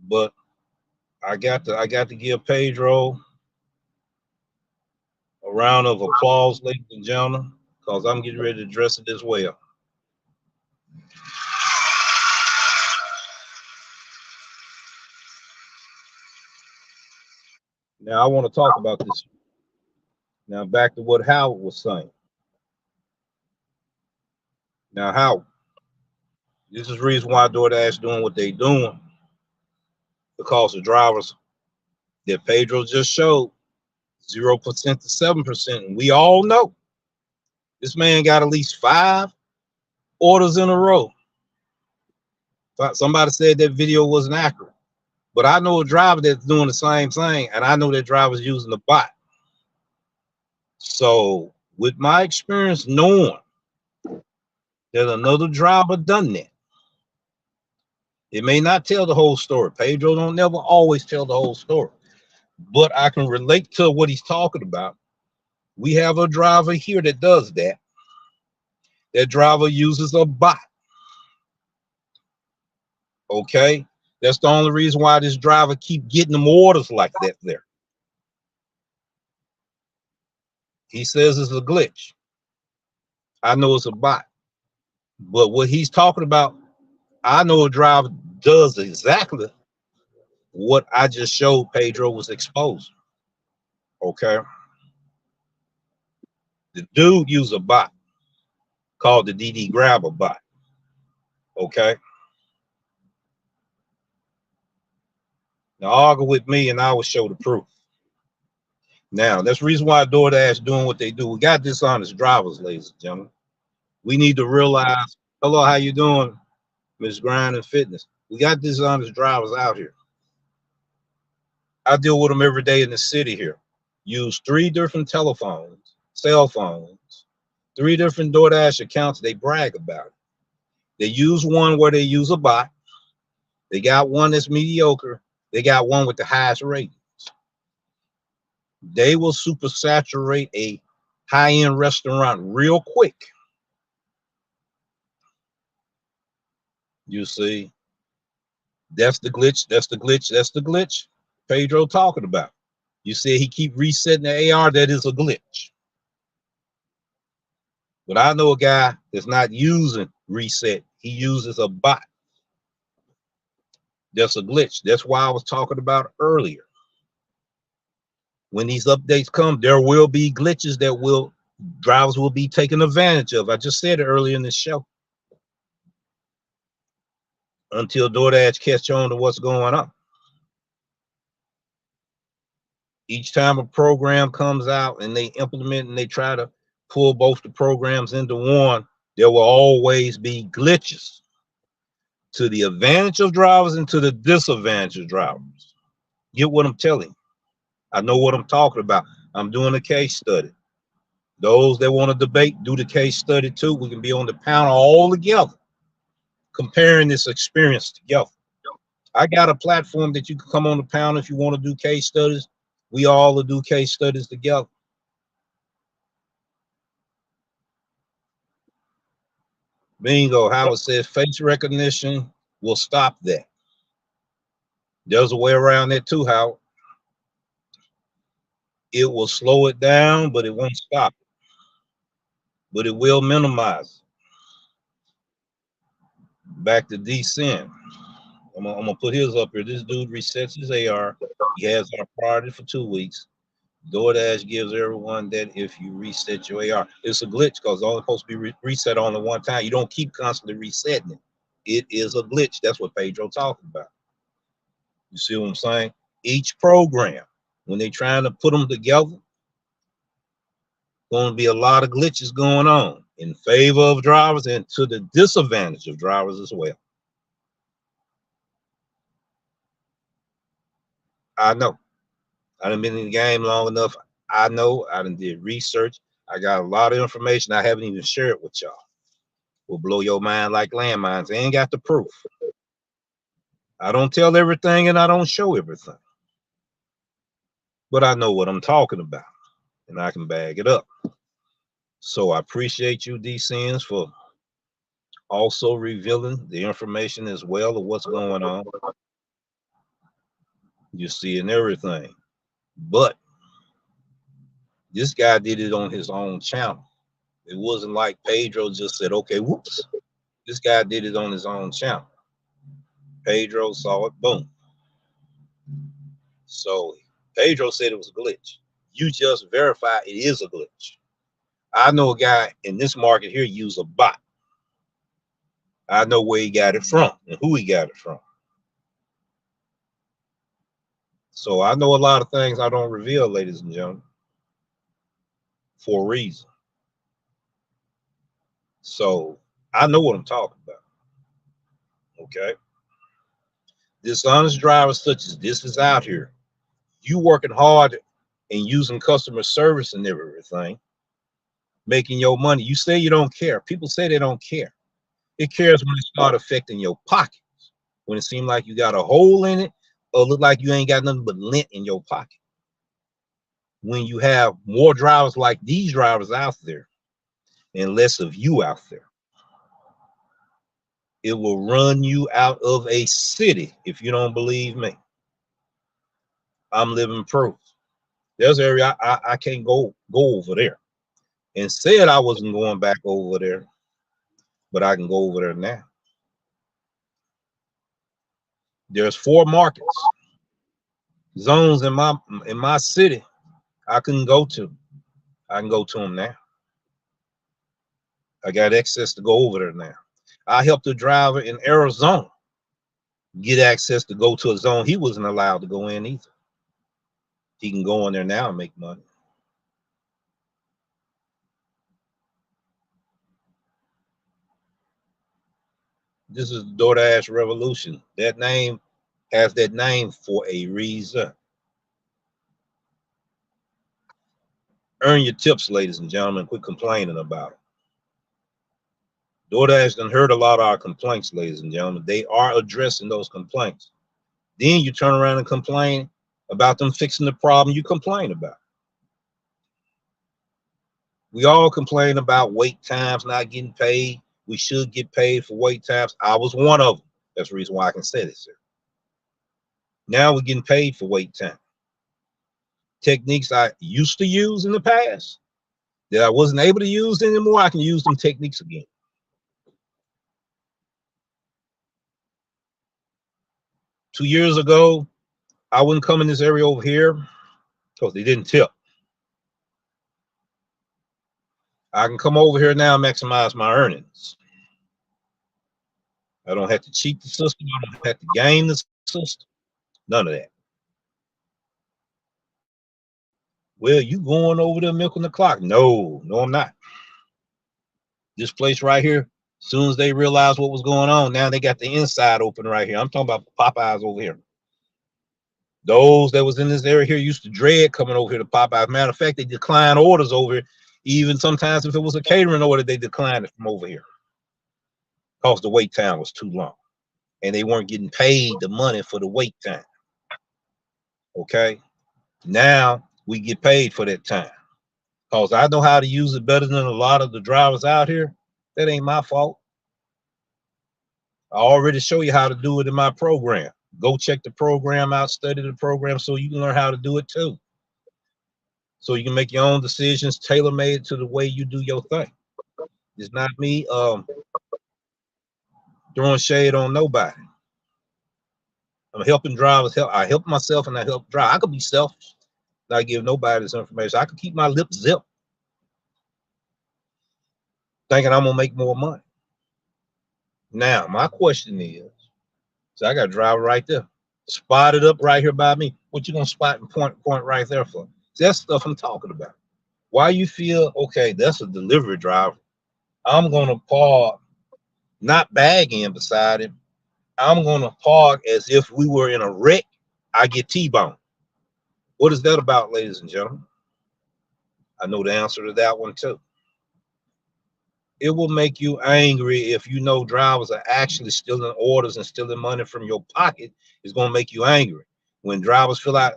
but I got to give Pedro a round of applause, ladies and gentlemen, because I'm getting ready to address it as well. Now I want to talk about this. Now back to what Howard was saying. Now Howard, this is the reason why Doordash doing what they doing, because the drivers that Pedro just showed, 0% to 7%. And we all know this man got at least 5 orders in a row. Somebody said that video wasn't accurate, but I know a driver that's doing the same thing, and I know that driver's using the bot. So with my experience knowing that another driver done that, it may not tell the whole story. Pedro don't never always tell the whole story, but I can relate to what he's talking about. We have a driver here that does that. That driver uses a bot. Okay, that's the only reason why this driver keep getting them orders like that there. He says it's a glitch. I know it's a bot, but what he's talking about, I know a driver does exactly what I just showed Pedro was exposing. Okay, The dude used a bot called the DD Grabber bot. Okay. Now argue with me and I will show the proof. Now, that's the reason why DoorDash doing what they do. We got dishonest drivers, ladies and gentlemen. We need to realize, hello, how you doing, Miss Grind and Fitness? We got dishonest drivers out here. I deal with them every day in the city here. Use 3 different telephones, cell phones, 3 different DoorDash accounts. They brag about it. They use one where they use a bot. They got one that's mediocre. They got one with the highest ratings. They will super saturate a high-end restaurant real quick. You see, that's the glitch. That's the glitch. That's the glitch Pedro talking about. You said he keep resetting the AR. That is a glitch. But I know a guy that's not using reset. He uses a bot. That's a glitch. That's why I was talking about earlier. When these updates come, there will be glitches that drivers will be taken advantage of. I just said it earlier in this show. Until DoorDash catch on to what's going on. Each time a program comes out and they implement and they try to pull both the programs into one, there will always be glitches to the advantage of drivers and to the disadvantage of drivers. Get what I'm telling you. I know what I'm talking about. I'm doing a case study. Those that want to debate, do the case study too. We can be on the panel all together, comparing this experience together. I got a platform that you can come on the panel if you want to do case studies. We all will do case studies together. Bingo. Howard says face recognition will stop that. There's a way around that too, Howard. It will slow it down, but it won't stop it. But it will minimize. Back to descend. I'm gonna put his up here. This dude resets his AR. He has our priority for 2 weeks. DoorDash gives everyone that if you reset your AR, it's a glitch because it's only supposed to be reset only one time. You don't keep constantly resetting it. It is a glitch. That's what Pedro talking about. You see what I'm saying? Each program, when they're trying to put them together, going to be a lot of glitches going on in favor of drivers and to the disadvantage of drivers as well. I know. I done been in the game long enough. I know. I done did research. I got a lot of information I haven't even shared with y'all. Will blow your mind like landmines. They ain't got the proof. I don't tell everything and I don't show everything. But I know what I'm talking about and I can bag it up. So I appreciate you, DCNs, for also revealing the information as well of what's going on. You see in everything. But this guy did it on his own channel. It wasn't like Pedro just said, okay, whoops. This guy did it on his own channel. Pedro saw it, boom. So Pedro said it was a glitch. You just verify it is a glitch. I know a guy in this market here use a bot. I know where he got it from and who he got it from. So I know a lot of things I don't reveal, ladies and gentlemen, for a reason. So I know what I'm talking about. Okay. Dishonest drivers such as this is out here. You working hard and using customer service and everything, making your money. You say you don't care. People say they don't care. It cares when it start affecting your pockets. When it seems like you got a hole in it or look like you ain't got nothing but lint in your pocket. When you have more drivers like these drivers out there and less of you out there, it will run you out of a city if you don't believe me. I'm living proof. There's an area I can't go over there. And said I wasn't going back over there, but I can go over there now. There's 4 markets, zones in my city I couldn't go to. I can go to them now. I got access to go over there now. I helped a driver in Arizona get access to go to a zone he wasn't allowed to go in either. He can go in there now and make money. This is the Doordash revolution. That name has that name for a reason. Earn your tips, ladies and gentlemen. Quit complaining about it. Doordash done heard a lot of our complaints, ladies and gentlemen. They are addressing those complaints. Then you turn around and complain about them fixing the problem you complain about. We all complain about wait times not getting paid. We should get paid for wait times. I was one of them. That's the reason why I can say this, sir. Now we're getting paid for wait time. Techniques I used to use in the past that I wasn't able to use anymore, I can use them techniques again. Two years ago, I wouldn't come in this area over here because they didn't tip. I can come over here now and maximize my earnings. I don't have to cheat the system. I don't have to game the system. None of that. Well, you going over there milking the clock? No, I'm not. This place right here, as soon as they realized what was going on, now they got the inside open right here. I'm talking about Popeyes over here. Those that was in this area here used to dread coming over here to Popeyes. Matter of fact, they decline orders over here. Even sometimes if it was a catering order, they declined it from over here because the wait time was too long. And they weren't getting paid the money for the wait time. Okay? Now we get paid for that time. Because I know how to use it better than a lot of the drivers out here. That ain't my fault. I already show you how to do it in my program. Go check the program out, study the program so you can learn how to do it too. So you can make your own decisions tailor-made to the way you do your thing. It's not me throwing shade on nobody. I'm helping drivers help. I help myself and I help drive. I could be selfish, not give nobody this information. I could keep my lips zipped, thinking I'm gonna make more money. Now, my question is, so I got a driver right there, spotted up right here by me. What you gonna spot and point right there for? See, that's stuff I'm talking about. Why you feel, okay, that's a delivery driver. I'm gonna park, not bag in beside him. I'm gonna park as if we were in a wreck. I get T-boned. What is that about, ladies and gentlemen? I know the answer to that one too. It will make you angry if you know drivers are actually stealing orders and stealing money from your pocket. It's gonna make you angry. When drivers feel like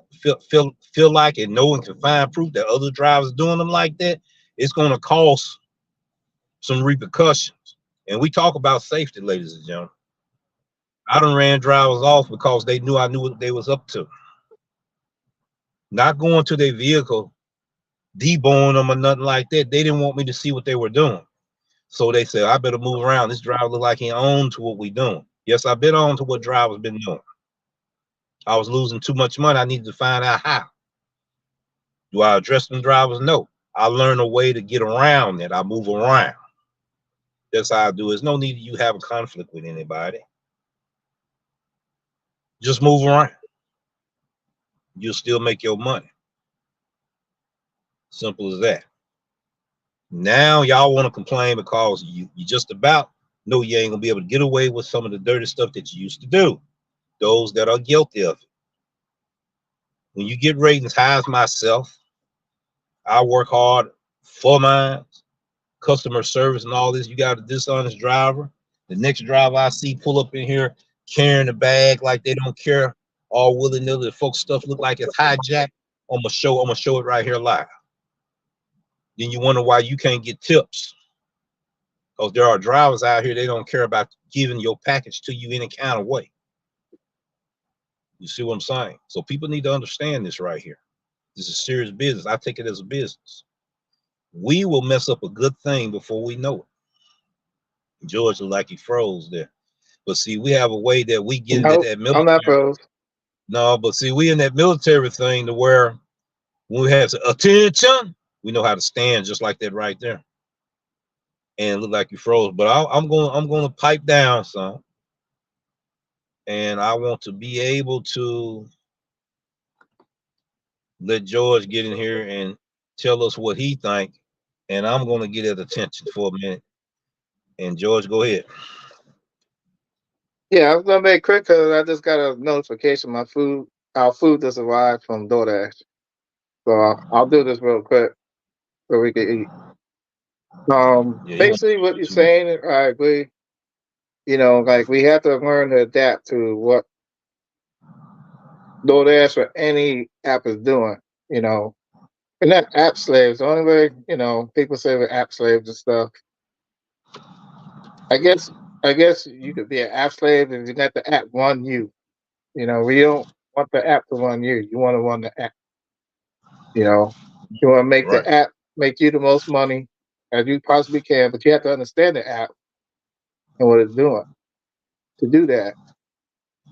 and no one can find proof that other drivers doing them like that, it's gonna cause some repercussions. And we talk about safety, ladies and gentlemen. I done ran drivers off because they knew I knew what they was up to. Not going to their vehicle, deboning them or nothing like that. They didn't want me to see what they were doing. So they said, I better move around. This driver look like he owned to what we doing. Yes, I've been on to what drivers been doing. I was losing too much money. I needed to find out how. Do I address them drivers? No. I learned a way to get around that. I move around. That's how I do it. There's no need you have a conflict with anybody. Just move around. You'll still make your money. Simple as that. Now y'all want to complain because you just about know you ain't gonna be able to get away with some of the dirty stuff that you used to do. Those that are guilty of it. When you get ratings high as myself, I work hard for mine, customer service and all this. You got a dishonest driver. The next driver I see pull up in here carrying a bag like they don't care, all willy-nilly. The folks stuff look like it's hijacked. I'm gonna show it right here live. Then you wonder why you can't get tips. Because there are drivers out here, they don't care about giving your package to you any kind of way. You see what I'm saying? So people need to understand this right here. This is serious business. I take it as a business. We will mess up a good thing before we know it. George looked like he froze there. But see, we have a way that we get into that military. I'm not froze. No, but see, we in that military thing to where when we have to attention, we know how to stand just like that right there. and it looked like you froze. But I'm going to pipe down some, and I want to be able to let George get in here and tell us what he think, and I'm going to get his attention for a minute. And George, go ahead. Yeah, I was gonna make it quick because I just got a notification. Our food just arrived from DoorDash. So I'll do this real quick so we can eat. Yeah, he won't Basically, what you're too much. saying, I agree. Like we have to learn to adapt to what DoorDash or any app is doing. You know, we're not app slaves. The only way, people say we're app slaves and stuff. I guess, I guess you could be an app slave if you let the app run you. We don't want the app to run you. You want to run the app. You know, you want to make the Right. app make you the most money as you possibly can, but you have to understand the app and what it's doing to do that.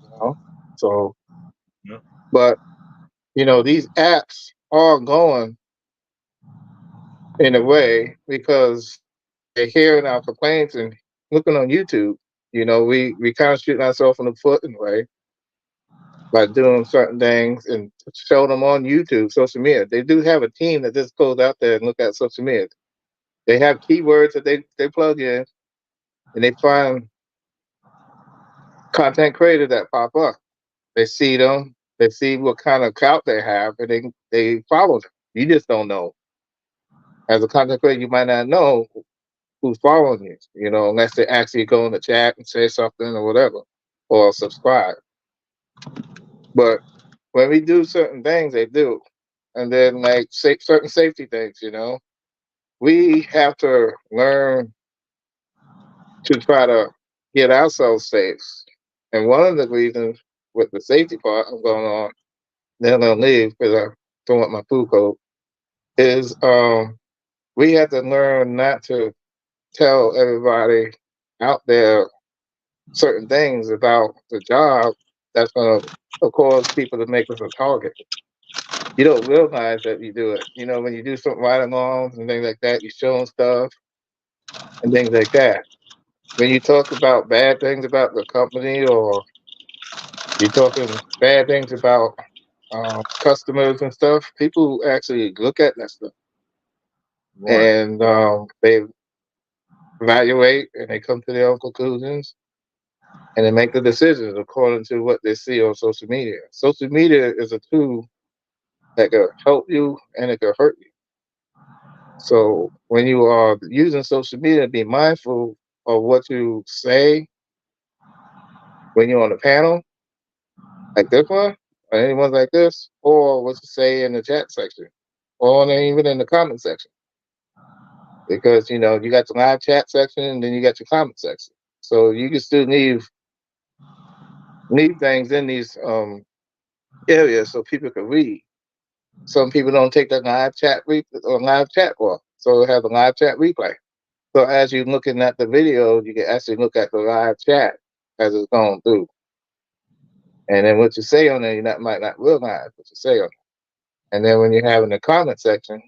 You know, so Yep. but these apps are going in a way because they're hearing our complaints and looking on YouTube. We kind of shooting ourselves in the foot in a way by doing certain things and show them on YouTube, social media. They do have a team that just goes out there and look at social media. They have keywords that they plug in and they find content creators that pop up. They see them, they see what kind of clout they have, and they follow them. You just don't know. As a content creator, you might not know who's following you, unless they actually go in the chat and say something or whatever, or subscribe. But when we do certain things, they do. And then, like, certain safety things, we have to learn to try to get ourselves safe. And one of the reasons with the safety part I'm going on, then I'm gonna leave because I don't want my food cold, is we have to learn not to tell everybody out there certain things about the job that's gonna cause people to make us a target. You don't realize that you do it. When you do something right along and things like that, you're showing stuff and things like that. When you talk about bad things about the company or you're talking bad things about customers and stuff, people actually look at that stuff Right. and they evaluate and they come to their own conclusions and they make the decisions according to what they see on social media. Social media is a tool that can help you and it can hurt you. So when you are using social media, be mindful of what you say when you're on a panel like this one, or anyone like this, or what you say in the chat section, or even in the comment section. Because you got the live chat section and then you got your comment section. So you can still leave things in these areas so people can read. Some people don't take the live chat or live chat off, so they have the live chat replay. So as you're looking at the video, you can actually look at the live chat as it's going through. And then what you say on there, might not realize what you say on it. And then when you have in the comment section,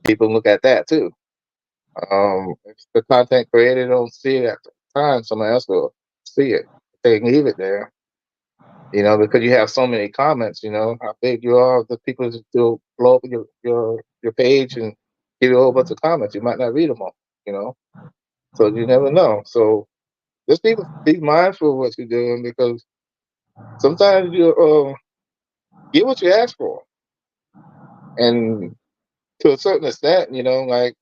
people look at that too. If the content creator don't see it at the time, somebody else will see it. They leave it there, because you have so many comments. How big you are. The people just do blow up your page and give you a whole bunch of comments. You might not read them all. You know, so you never know. So just be mindful of what you're doing because sometimes you get what you ask for, and to a certain extent, like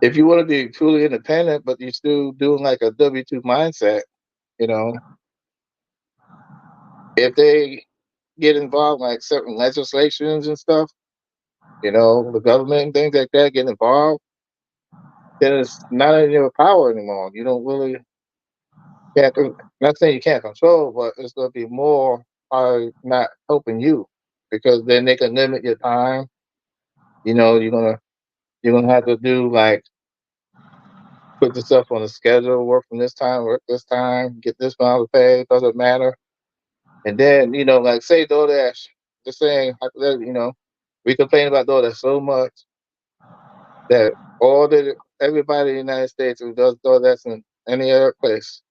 if you want to be truly independent, but you're still doing like a W-2 mindset, you know, if they get involved in like certain legislations and stuff, the government and things like that get involved, then it's not in your power anymore. You don't really not saying you can't control, but it's going to be more not helping you because then they can limit your time. You're gonna have to do like put yourself on a schedule, work from this time, work this time, get this amount of pay, doesn't matter. And then, like say DoorDash, just saying, hypothetically, we complain about DoorDash so much. that everybody in the United States who does DoorDash in any other place,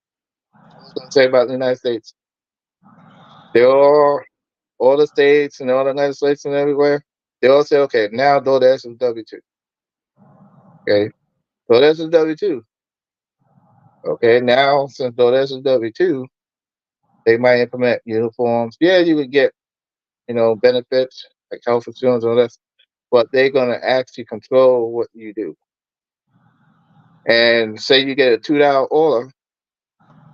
I was going to say about the United States, they all the states and all the legislation everywhere, they all say, okay, now DoorDash is W-2. Okay, DoorDash is W-2. Okay, now since DoorDash is W-2, they might implement uniforms. Yeah, you would get, benefits like health insurance and all that, but they're going to actually control what you do. And say you get a $2 order,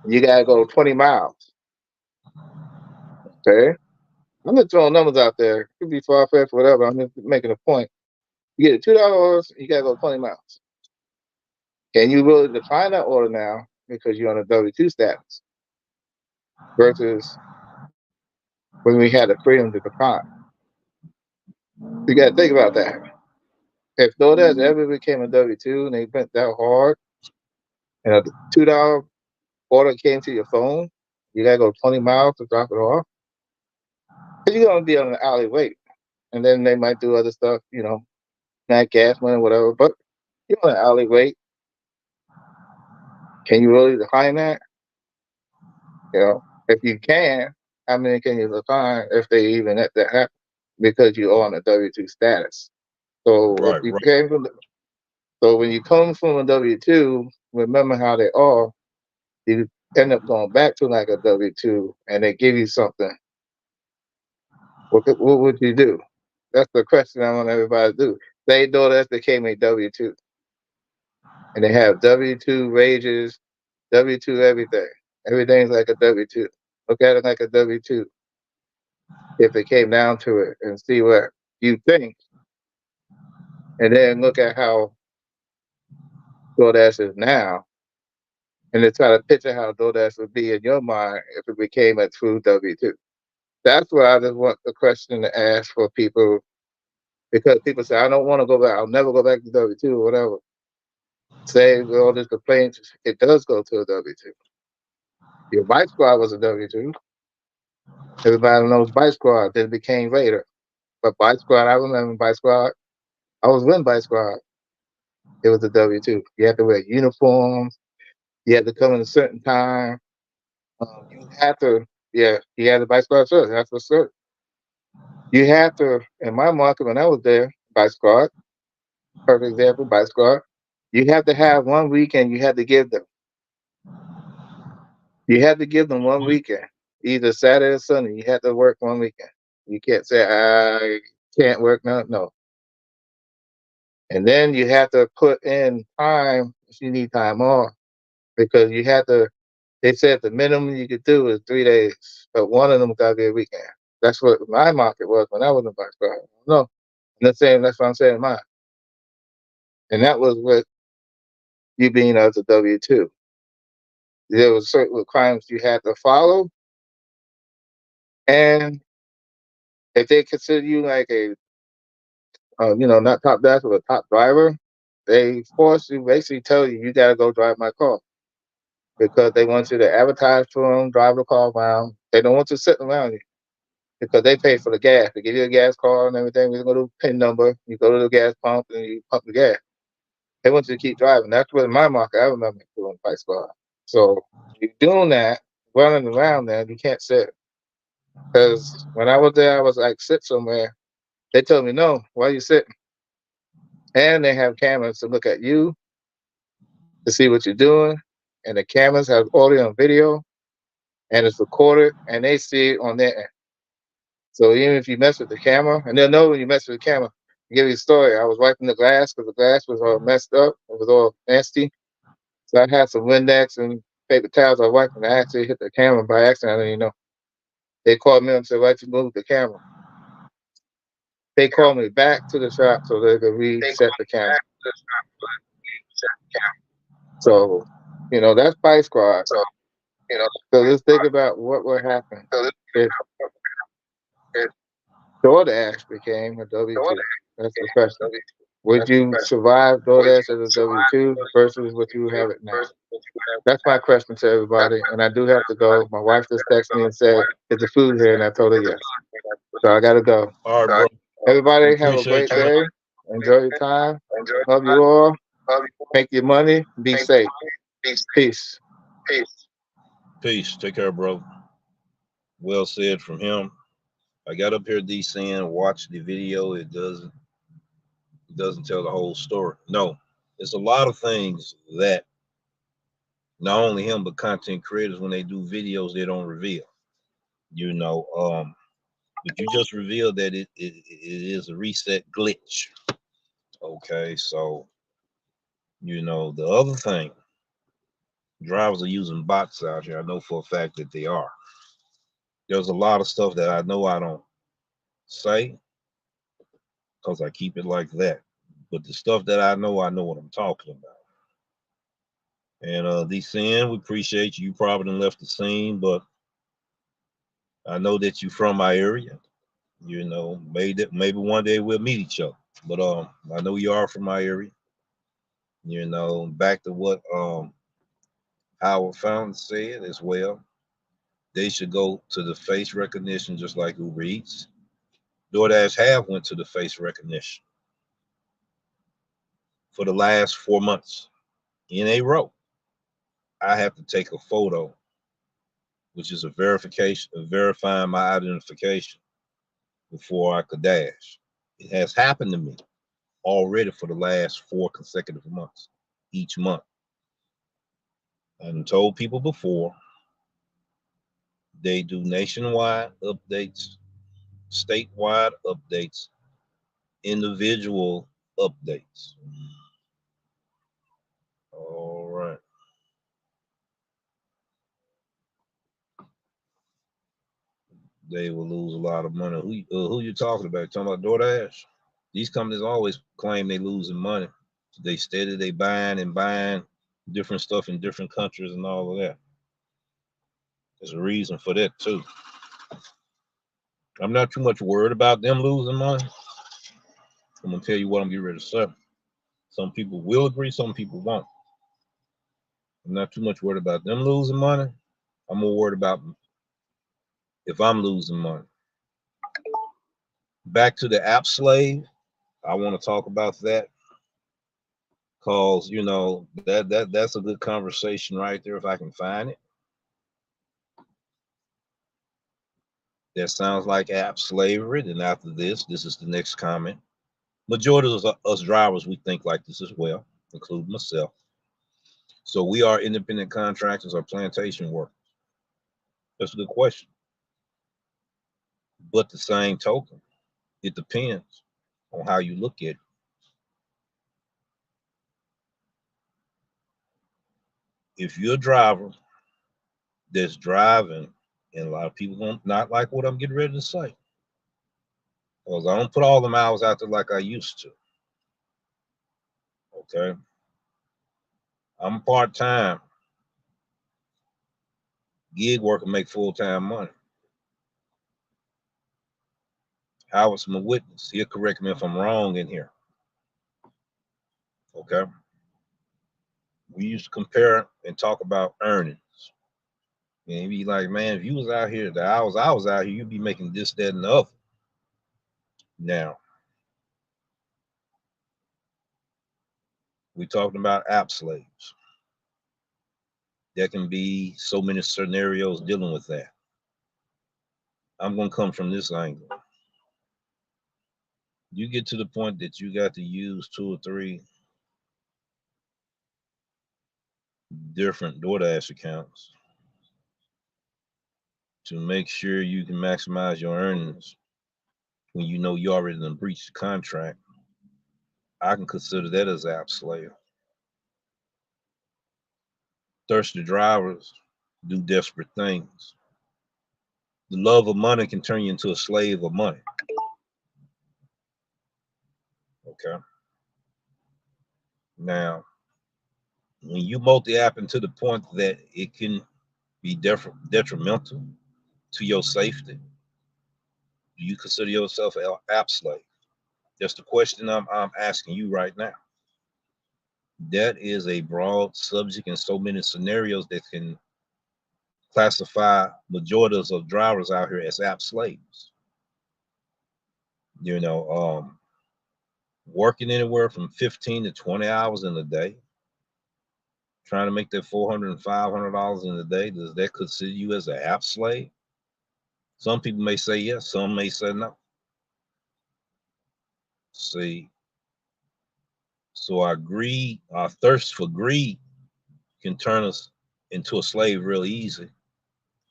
you got to go 20 miles. Okay, I'm just throwing numbers out there. It could be far fetched, whatever. I'm just making a point. You get a $2 order, you got to go 20 miles. Can you really decline that order now because you're on a W-2 status versus when we had the freedom to decline? You got to think about that. If DoorDash ever became a W-2 and they went that hard, and a $2 order came to your phone, you got to go 20 miles to drop it off, you're going to be on an alley wait. And then they might do other stuff, not gas money, whatever, but you're on an alley wait. Can you really define that? If you can, how many can you define if they even let that happen? Because you're on a W-2 status. So Right, if you right. came from so when you come from a W-2, remember how they are. You end up going back to like a W-2, and they give you something. What would you do? That's the question I want everybody to do. They DoorDash became a W-2, and they have W-2 wages, W-2 everything. Everything's like a W-2. Look at it like a W-2. If it came down to it, and see what you think, and then look at how DoorDash is now, and then try to picture how DoorDash would be in your mind if it became a true W-2. That's what I just want the question to ask for people, because people say, I don't want to go back. I'll never go back to W-2 or whatever. Say all this complaints, it does go to a W-2. Your Bike Squad was a W-2. Everybody knows Bike Squad. Then it became Raider. But Bike Squad, I remember Bike Squad. I was with Bike Squad. It was a W-2. You had to wear uniforms. You had to come in a certain time. You had to, you had the Bike Squad shirt. That's for sure. You have to, in my market when I was there, Bike Squad, perfect example, Bike Squad, you have to have 1 weekend you had to give them. You had to give them 1 weekend, either Saturday or Sunday. You had to work 1 weekend. You can't say, I can't work, no. And then you have to put in time if you need time off, because you have to, they said the minimum you could do is 3 days, but one of them got to be a weekend. That's what my market was when I was in Bike Squad. No, that's what I'm saying mine. And that was what you being as a W-2. There was certain requirements you had to follow, and if they consider you like a, not top dasher, but top driver, they force you, basically tell you got to go drive my car, because they want you to advertise for them, drive the car around. They don't want you sitting around you, because they pay for the gas. They give you a gas card and everything. You go to the PIN number, you go to the gas pump, and you pump the gas. They want you to keep driving. That's what in my market I remember doing Bike Squad. So you're doing that, running around there, you can't sit. Because when I was there, I was like, sit somewhere. They told me, no, why are you sitting? And they have cameras to look at you to see what you're doing. And the cameras have audio and video, and it's recorded, and they see it on their end. So even if you mess with the camera, and they'll know when you mess with the camera. I'll give you a story. I was wiping the glass because the glass was all messed up. It was all nasty. So I had some Windex and paper towels I was wiping. I actually hit the camera by accident. They called me and said, why'd you move the camera? They called me back to the shop so they could reset the camera. So, that's Bike Squad. So let's think about what would happen if DoorDash became a W-2. That's the question. Would you survive DoorDash as a W-2 versus what you have it now? That's my question to everybody. And I do have to go. My wife just texted me and said, is the food here? And I told her yes. So I got to go. All right, bro. Everybody have a Appreciate great day. Enjoy your time. Love you all. Make your money. Be safe. Peace. Peace. Take care, bro. Well said from him. I got up here saying watch the video. It doesn't tell the whole story. No, it's a lot of things that not only him but content creators, when they do videos, they don't reveal. You know, but you just revealed that it is a reset glitch. Okay, so you know the other thing, drivers are using bots out here. I know for a fact that they are. There's a lot of stuff that I know I don't say because I keep it like that. But the stuff that I know what I'm talking about. And DCN, we appreciate you. You probably done left the scene, but I know that you're from my area. You know, maybe one day we'll meet each other. But I know you are from my area. You know, back to what Howard Fountain said as well. They should go to the face recognition just like Uber Eats. Doordash have went to the face recognition for the last 4 months in a row. I have to take a photo, which is a verification of verifying my identification before I could dash. It has happened to me already for the last 4 consecutive months, each month. I've told people before, they do nationwide updates, statewide updates, individual updates. All right. They will lose a lot of money. Who you talking about? You talking about DoorDash? These companies always claim they losing money. They buying different stuff in different countries and all of that. There's a reason for that too. I'm not too much worried about them losing money. I'm gonna tell you what I'm getting ready to say. Some people will agree, some people won't. I'm not too much worried about them losing money. I'm more worried about if I'm losing money. Back to the app slave. I want to talk about that because you know that's a good conversation right there if I can find it. That sounds like app slavery. Then after this is the next comment. Majority of us drivers, we think like this as well, including myself. So we are independent contractors or plantation workers. That's a good question. But the same token, it depends on how you look at it. If you're a driver that's driving, and a lot of people don't not like what I'm getting ready to say, because I don't put all them hours out there like I used to. Okay. I'm part-time. Gig worker make full-time money. Howard's my witness. He'll correct me if I'm wrong in here. Okay. We used to compare and talk about earnings. And he'd be like, man, if you was out here, the hours I was out here, you'd be making this, that, and the other. Now, we're talking about app slaves. There can be so many scenarios dealing with that. I'm going to come from this angle. You get to the point that you got to use 2 or 3 different DoorDash accounts to make sure you can maximize your earnings when you know you already done breached the contract. I can consider that as app slave. Thirsty drivers do desperate things. The love of money can turn you into a slave of money. Okay. Now, when you multi-apping to the point that it can be detrimental to your safety, do you consider yourself an app slave? That's the question I'm asking you right now. That is a broad subject in so many scenarios that can classify majorities of drivers out here as app slaves. You know, working anywhere from 15 to 20 hours in a day, trying to make that $400 and $500 in a day, does that consider you as an app slave? Some people may say yes, some may say no. See, so our greed, our thirst for greed can turn us into a slave real easy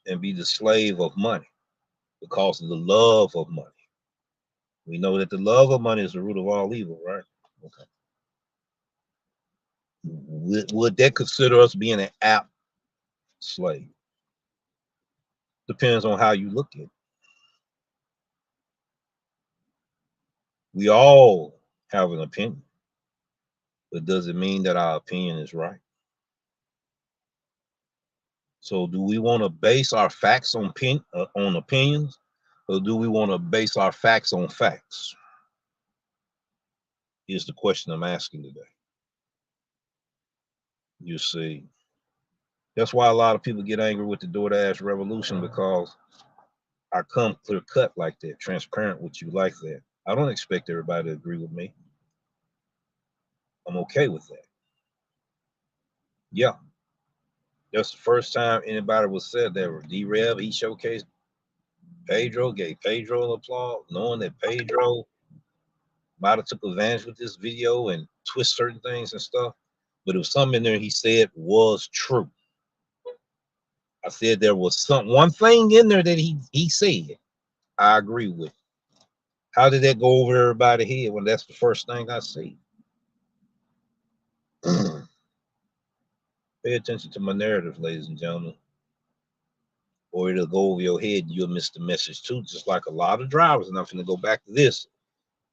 and be the slave of money because of the love of money. We know that the love of money is the root of all evil, right? Okay. Would that consider us being an app slave? Depends on how you look at it. We all have an opinion, but does it mean that our opinion is right? So, do we want to base our facts on opinions, or do we want to base our facts on facts? Is the question I'm asking today. You see, that's why a lot of people get angry with the Doordash revolution, because I come clear cut like that, transparent with you like that. I don't expect everybody to agree with me. I'm okay with that. Yeah, that's the first time anybody was said that. D-Rev, he showcased Pedro, gave Pedro an applause, knowing that Pedro might have took advantage with this video and twist certain things and stuff. But it was something in there he said was true. I said there was one thing in there that he said I agree with. How did that go over everybody's head when that's the first thing I see? Pay attention to my narrative, ladies and gentlemen, or it'll go over your head and you'll miss the message too, just like a lot of drivers. And I'm going to go back to this,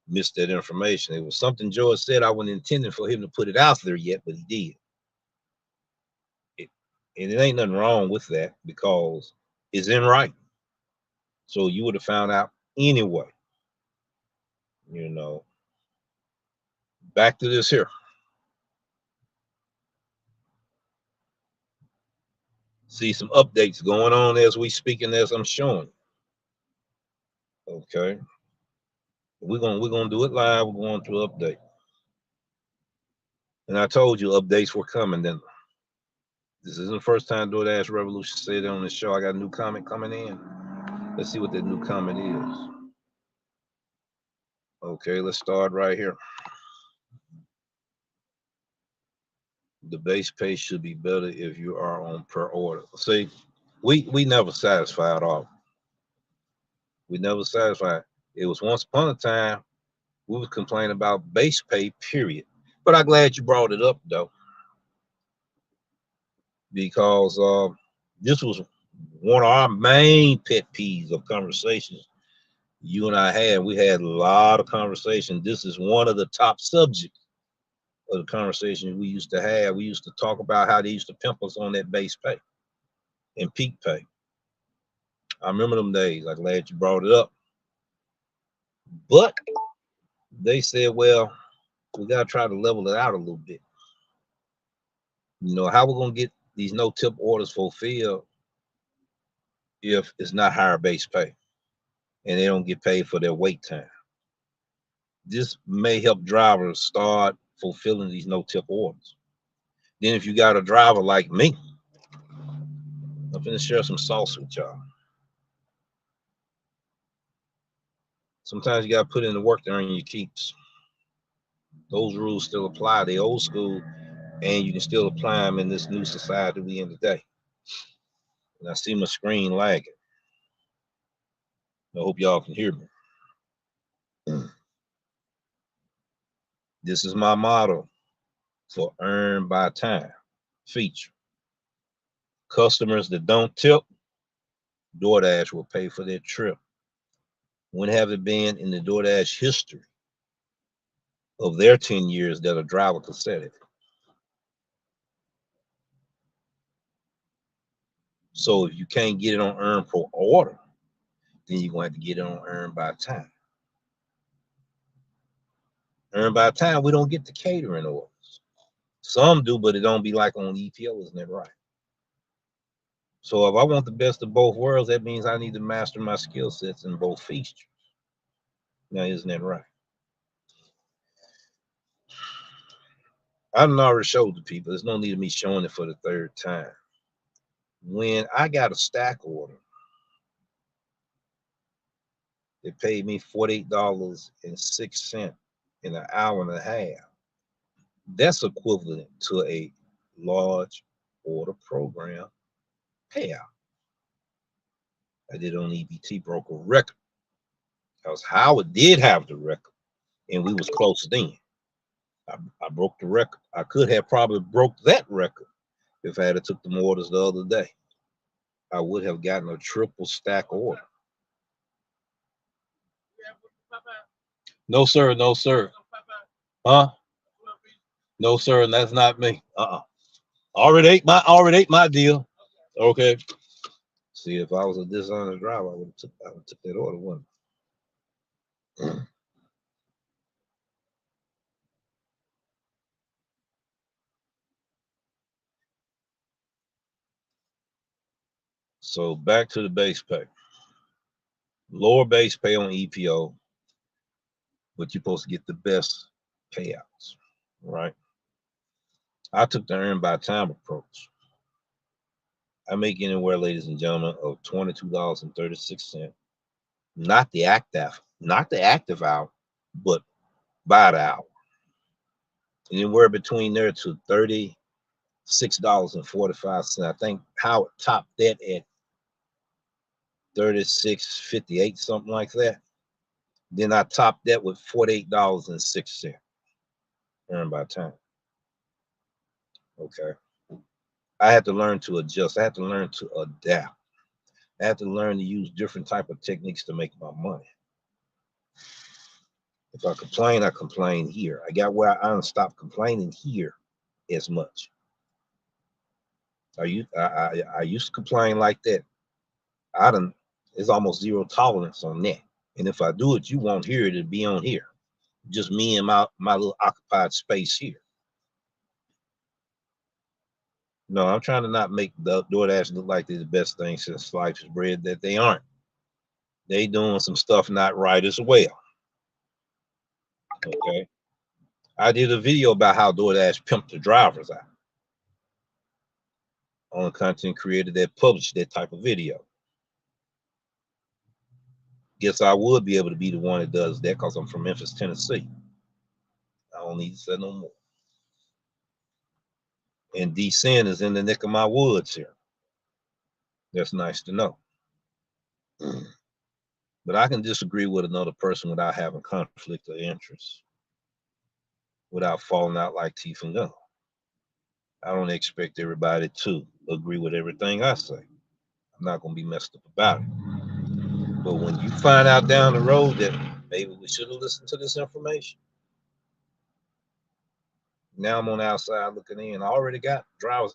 missed that information. It was something George said. I wasn't intending for him to put it out there yet, but he did. And it ain't nothing wrong with that because it's in writing. So you would have found out anyway. You know, back to this here. See some updates going on as we speak and as I'm showing. Okay. We're gonna do it live. We're going to update. And I told you updates were coming. Then this isn't the first time Doordash Revolution said it on the show. I got a new comment coming in. Let's see what that new comment is. Okay, let's start right here. The base pay should be better if you are on per order. See, we never satisfied all. We never satisfied. It was once upon a time we was complaining about base pay, period. But I'm glad you brought it up though, because this was one of our main pet peeves of conversations you and I had. We had a lot of conversations. This is one of the top subjects of the conversations we used to have. We used to talk about how they used to pimp us on that base pay and peak pay. I remember them days. I'm glad you brought it up. But they said, well, we got to try to level it out a little bit. You know, how we're going to get these no-tip orders fulfilled if it's not higher base pay and they don't get paid for their wait time. This may help drivers start fulfilling these no-tip orders. Then if you got a driver like me, I'm going to share some sauce with y'all. Sometimes you got to put in the work to earn your keeps. Those rules still apply. They old school, and you can still apply them in this new society we in today. And I see my screen lagging. I hope y'all can hear me. This is my motto for earn by time feature. Customers that don't tip, DoorDash will pay for their trip. When have it been in the DoorDash history of their 10 years that a driver could set it? So if you can't get it on earn per order, then you're going to have to get it on earn by time. Earn by time, we don't get the catering orders. Some do, but it don't be like on EPO, isn't that right? So if I want the best of both worlds, that means I need to master my skill sets in both features. Now, isn't that right? I done already showed the people. There's no need of me showing it for the third time. When I got a stack order, they paid me $48.06 in an hour and a half. That's equivalent to a large order program payout. I did on EBT, broke a record. Because Howard did have the record, and we was close then. I broke the record. I could have probably broke that record if I had took the orders the other day. I would have gotten a triple stack order. No, sir. No, sir. Huh? No, sir. And that's not me. Already ate my deal. Okay. See, if I was a dishonest driver, I would have took that order, wouldn't I? So back to the base pay. Lower base pay on EPO, but you're supposed to get the best payouts, right? I took the earn by time approach. I make anywhere, ladies and gentlemen, of $22.36. Not the active hour, but by the hour. Anywhere between there to $36.45. I think Howard topped that at $36.58, something like that. Then I topped that with $48.06 earned by time. Okay. I had to learn to adjust. I had to learn to adapt. I had to learn to use different type of techniques to make my money. If I complain here. I got where I stopped complaining here as much. I used to complain like that. There's almost zero tolerance on that. And if I do it, you won't hear it. It'll be on here. Just me and my little occupied space here. No, I'm trying to not make the Doordash look like they're the best thing since sliced bread, that they aren't. They doing some stuff not right as well. Okay. I did a video about how Doordash pimped the drivers out on a content creator that published that type of video. Guess I would be able to be the one that does that because I'm from Memphis, Tennessee. I don't need to say no more. And D-Sin is in the neck of my woods here. That's nice to know. But I can disagree with another person without having conflict of interest, without falling out like teeth and gum. I don't expect everybody to agree with everything I say. I'm not going to be messed up about it. But when you find out down the road that maybe we should have listened to this information, now I'm on the outside looking in. I already got drivers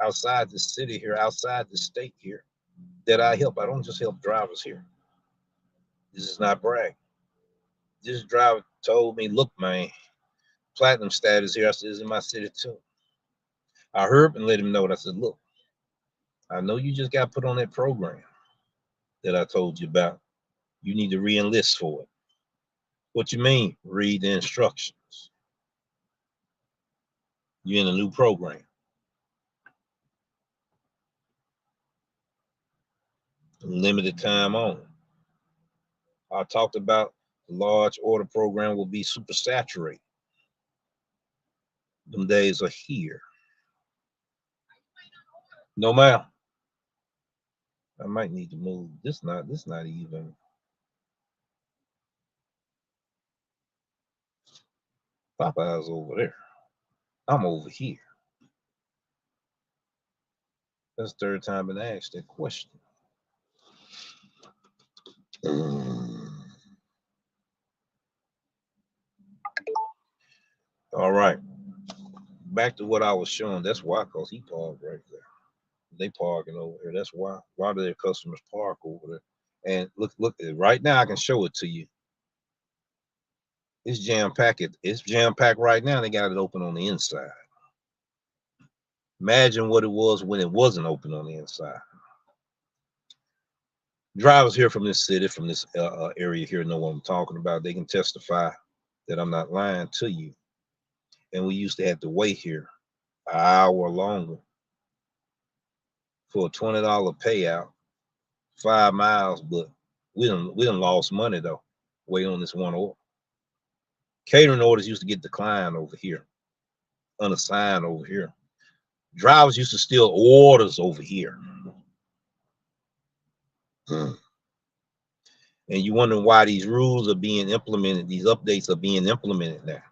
outside the city here, outside the state here, that I help. I don't just help drivers here. This is not brag. This driver told me, look, man, platinum status here. I said, it's in my city too. I heard and let him know it. I said, look, I know you just got put on that program that I told you about. You need to re-enlist for it. What you mean? Read the instructions. You're in a new program. Limited time on. I talked about the large order program will be super saturated. Them days are here. No, ma'am. I might need to move. This not even. Popeye's over there. I'm over here. That's the third time been asked that question. All right. Back to what I was showing. That's why, because he parked right there. They parking over here. That's why. Why do their customers park over there? And look, right now I can show it to you. It's jam-packed. It's jam-packed right now. They got it open on the inside. Imagine what it was when it wasn't open on the inside. Drivers here from this city, from this area here, know what I'm talking about. They can testify that I'm not lying to you. and we used to have to wait here an hour longer for a $20 payout, 5 miles. But we done lost money though, wait on this one order. Catering orders used to get declined over here, unassigned over here. Drivers used to steal orders over here. And you wondering why these rules are being implemented, these updates are being implemented now.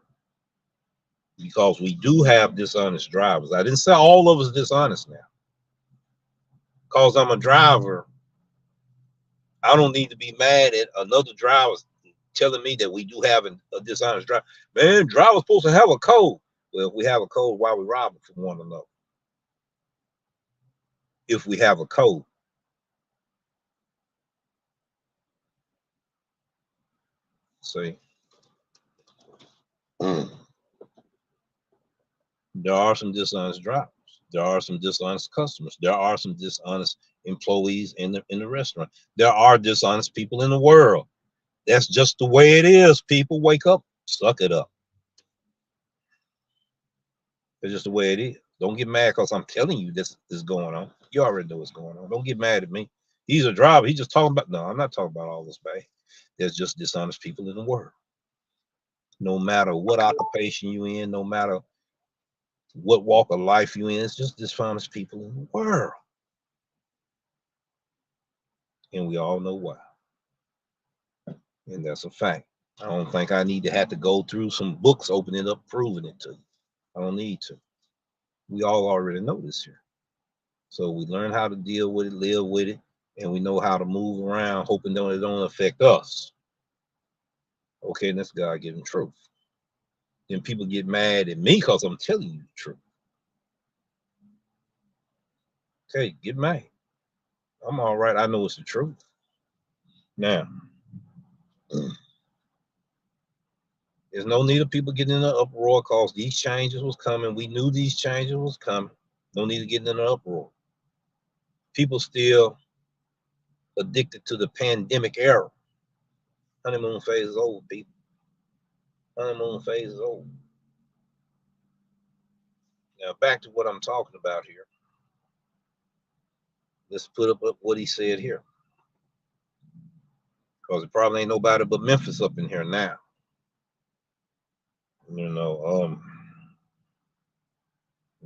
Because we do have dishonest drivers. I didn't say all of us dishonest now. Because I'm a driver, I don't need to be mad at another driver telling me that we do have a dishonest driver. Man, driver's supposed to have a code. Well, if we have a code, why are we robbing from one another? If we have a code. See, there are some dishonest drivers. There are some dishonest customers. There are some dishonest employees in the restaurant. There are dishonest people in the world. That's just the way it is. People, wake up, suck it up. It's just the way it is. Don't get mad because I'm telling you this is going on. You already know what's going on. Don't get mad at me. He's a driver. He's just talking about, no, I'm not talking about all this bad. There's just dishonest people in the world. No matter what occupation you in, no matter what walk of life you in, it's just dishonest people in the world. And we all know why. And that's a fact. I don't think I need to have to go through some books opening up, proving it to you. I don't need to. We all already know this here. So we learn how to deal with it, live with it, and we know how to move around, hoping that it don't affect us. Okay, and that's God-given truth. Then people get mad at me because I'm telling you the truth. Okay, get mad. I'm all right. I know it's the truth. Now, there's no need of people getting in an uproar because these changes was coming. We knew these changes was coming. No need to get in an uproar. People still addicted to the pandemic era. Honeymoon phase is old, people. Honeymoon phase is old. Now back to what I'm talking about here. Let's put up what he said here. Because it probably ain't nobody but Memphis up in here now. You know,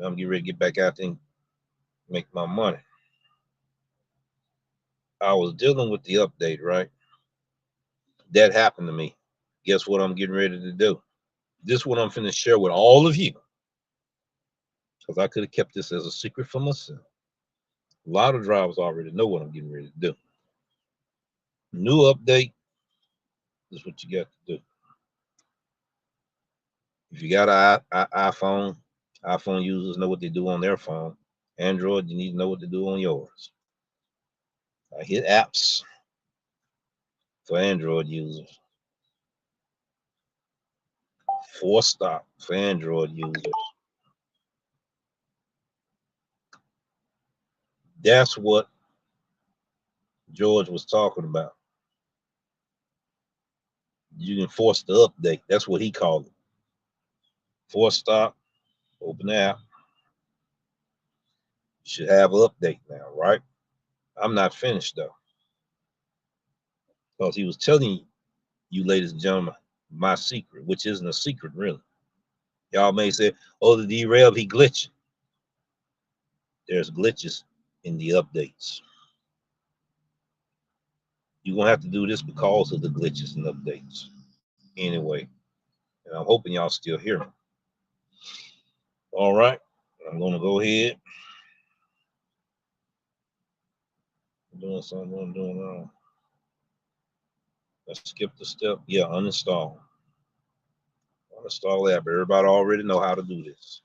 I'm getting ready to get back out there and make my money. I was dealing with the update, right? That happened to me. Guess what I'm getting ready to do? This is what I'm finna share with all of you. Because I could have kept this as a secret for myself. A lot of drivers already know what I'm getting ready to do. New update. This is what you got to do. If you got an iPhone, iPhone users know what they do on their phone. Android, you need to know what to do on yours. I hit apps for Android users. Force stop for Android users. That's what George was talking about. You can force the update. That's what he called it. Force stop, open the app. You should have an update now, right? I'm not finished though. Because he was telling you, ladies and gentlemen, my secret, which isn't a secret really. Y'all may say, oh, the derail, he glitching. There's glitches in the updates. You're gonna have to do this because of the glitches and updates. Anyway, and I'm hoping y'all still hear me. All right, I'm gonna go ahead. I'm doing something I'm doing wrong. Let's skip the step. Yeah, uninstall. Uninstall app. Everybody already know how to do this.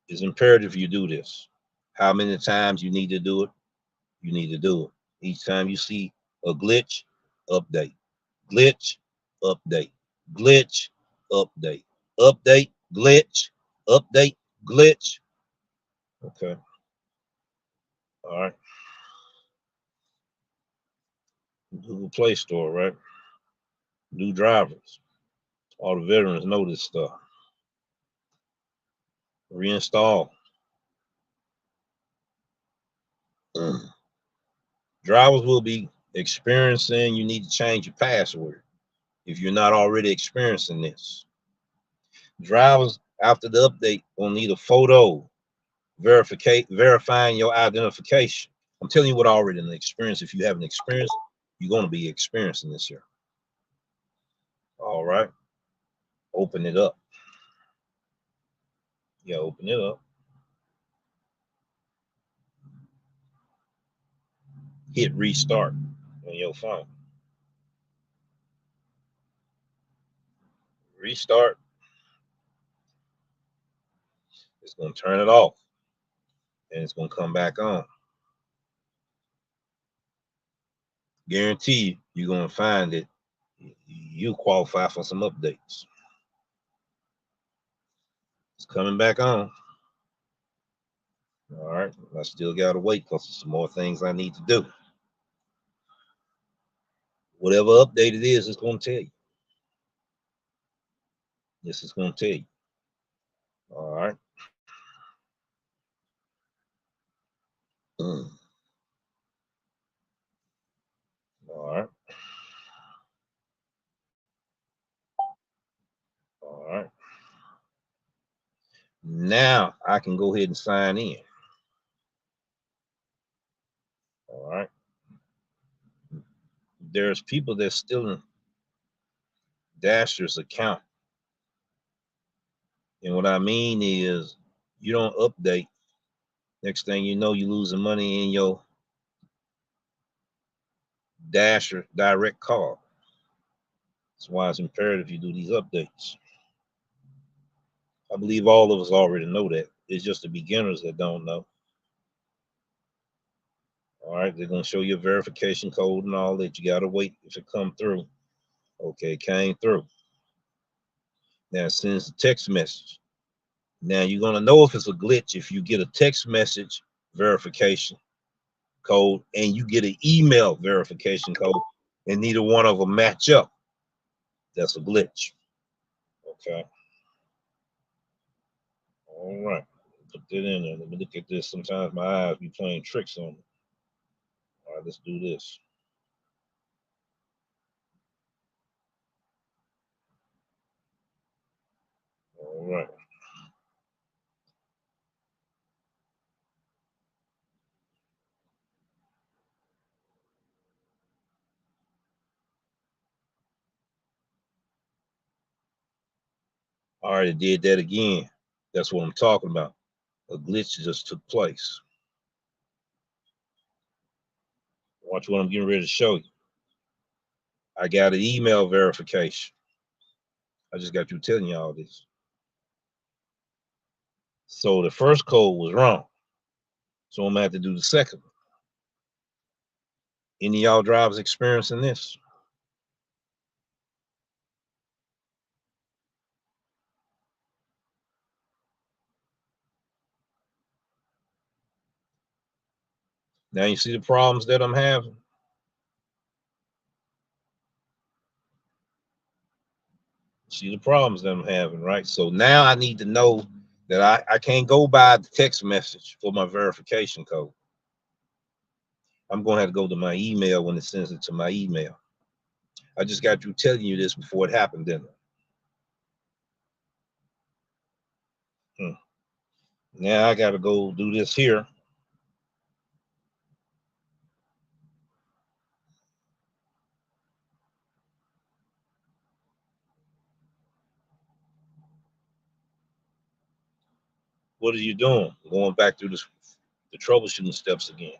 It's imperative you do this. How many times you need to do it? You need to do it. Each time you see a glitch, update. Glitch, update. Glitch, update. Update, glitch, update, glitch. Okay. All right. Google Play Store, right? New drivers. All the veterans know this stuff. Reinstall. Drivers will be experiencing you need to change your password if you're not already experiencing this. Drivers after the update will need a photo verifying your identification. I'm telling you what I already experienced. If you haven't experienced, you're going to be experiencing this here. All right. Open it up. Yeah, open it up. Hit restart on your phone. Restart. It's going to turn it off. And it's going to come back on. Guarantee you're going to find that you qualify for some updates. It's coming back on. All right. I still got to wait because there's some more things I need to do. Whatever update it is, it's going to tell you. This is going to tell you. All right. All right. All right. Now I can go ahead and sign in. All right. There's people that's still in Dasher's account. And what I mean is you don't update. Next thing you know, you're losing money in your Dasher direct card. That's why it's imperative you do these updates. I believe all of us already know that. It's just the beginners that don't know. All right, they're going to show you a verification code and all that. You got to wait if it come through. Okay, it came through. Now it sends a text message. Now you're going to know if it's a glitch if you get a text message verification code and you get an email verification code and neither one of them match up. That's a glitch. Okay. All right. Put that in there. Let me look at this. Sometimes my eyes be playing tricks on me. All right, let's do this. All right. All right, it did that again. That's what I'm talking about. A glitch just took place. Watch what I'm getting ready to show you. I got an email verification. I just got you telling you all this. So the first code was wrong. So I'm gonna have to do the second one. Any of y'all drivers experiencing this? Now you see the problems that I'm having? See the problems that I'm having, right? So now I need to know that I can't go by the text message for my verification code. I'm going to have to go to my email when it sends it to my email. I just got you telling you this before it happened, didn't I? Now I got to go do this here. What are you doing? Going back through the troubleshooting steps again.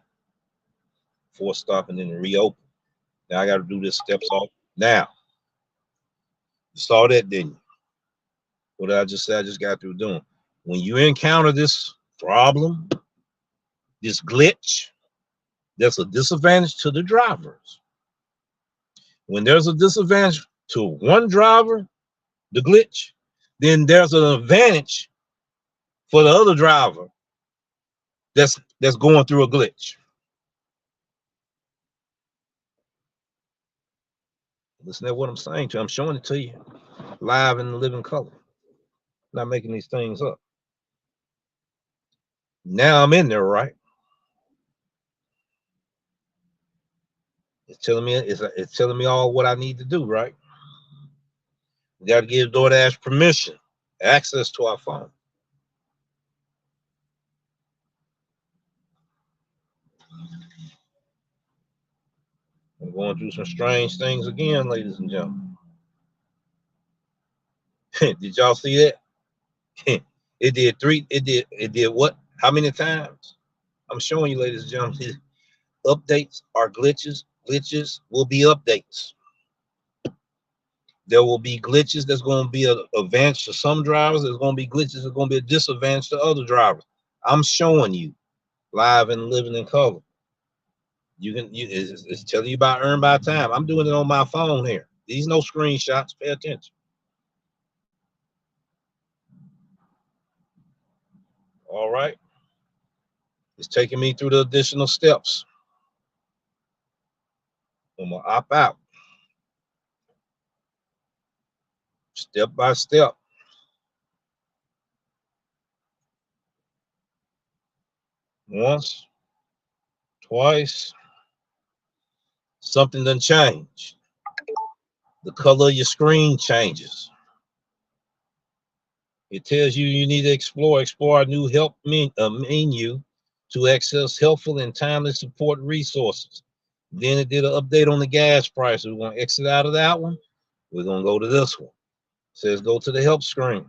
Before stopping and then reopen. Now I got to do this steps off. Now, you saw that, didn't you? What did I just say? I just got through doing. When you encounter this problem, this glitch, there's a disadvantage to the drivers. When there's a disadvantage to one driver, the glitch, then there's an advantage for the other driver that's going through a glitch. Listen to what I'm saying to you. I'm showing it to you live in the living color. Not making these things up. Now I'm in there, right? It's telling me all what I need to do, right? We got to give Doordash permission, access to our phone. I'm going through some strange things again, ladies and gentlemen. Did y'all see that? It did what? How many times? I'm showing you, ladies and gentlemen. Updates are glitches. Glitches will be updates. There will be glitches that's going to be an advantage to some drivers. There's going to be glitches that's going to be a disadvantage to other drivers. I'm showing you live and living in color. It's telling you about earn by time. I'm doing it on my phone here. These no screenshots. Pay attention. All right. It's taking me through the additional steps. I'm gonna opt out. Step by step. Once, twice. Something done change. The color of your screen changes. It tells you you need to explore our new help menu to access helpful and timely support resources. Then it did an update on the gas price. We're going to exit out of that one. We're going to go to this one. It says go to the help screen.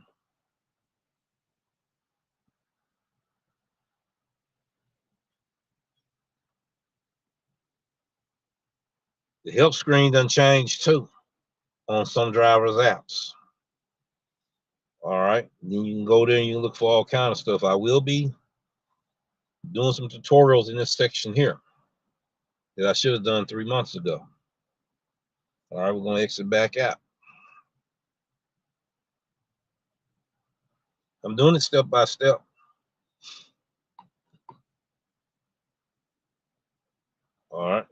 The help screen done changed too on some drivers' apps. All right. Then you can go there and you can look for all kind of stuff. I will be doing some tutorials in this section here that I should have done 3 months ago. All right, we're going to exit back out. I'm doing it step by step. All right.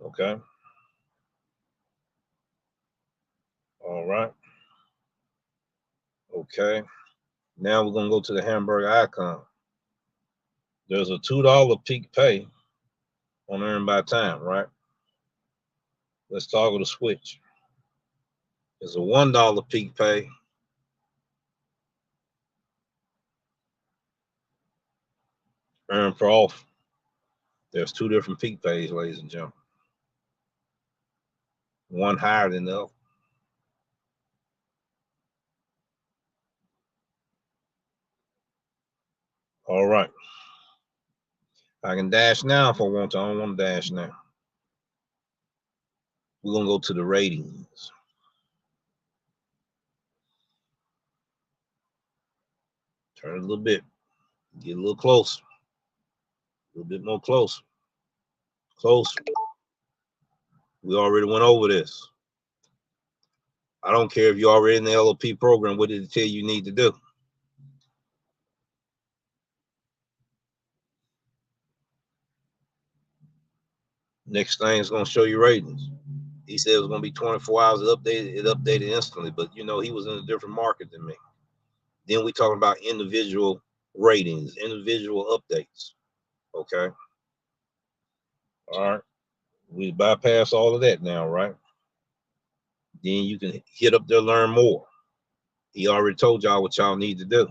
Okay. All right. Okay. Now we're going to go to the hamburger icon. There's a $2 peak pay on earn by time, right? Let's toggle the switch. There's a $1 peak pay. Earn per offer. There's 2 different peak pays, ladies and gentlemen. One higher than the other. All right. I can dash now if I want to. I don't want to dash now. We're going to go to the ratings. Turn it a little bit. Get a little closer. A little bit more closer. Closer. We already went over this. I don't care if you're already in the LOP program. What did it tell you need to do? Next thing is going to show you ratings. He said it was going to be 24 hours. It updated instantly, but you know, he was in a different market than me. Then we talking about individual ratings, individual updates. Okay. All right. We bypass all of that now, right? Then you can hit up there, learn more. He already told y'all what y'all need to do.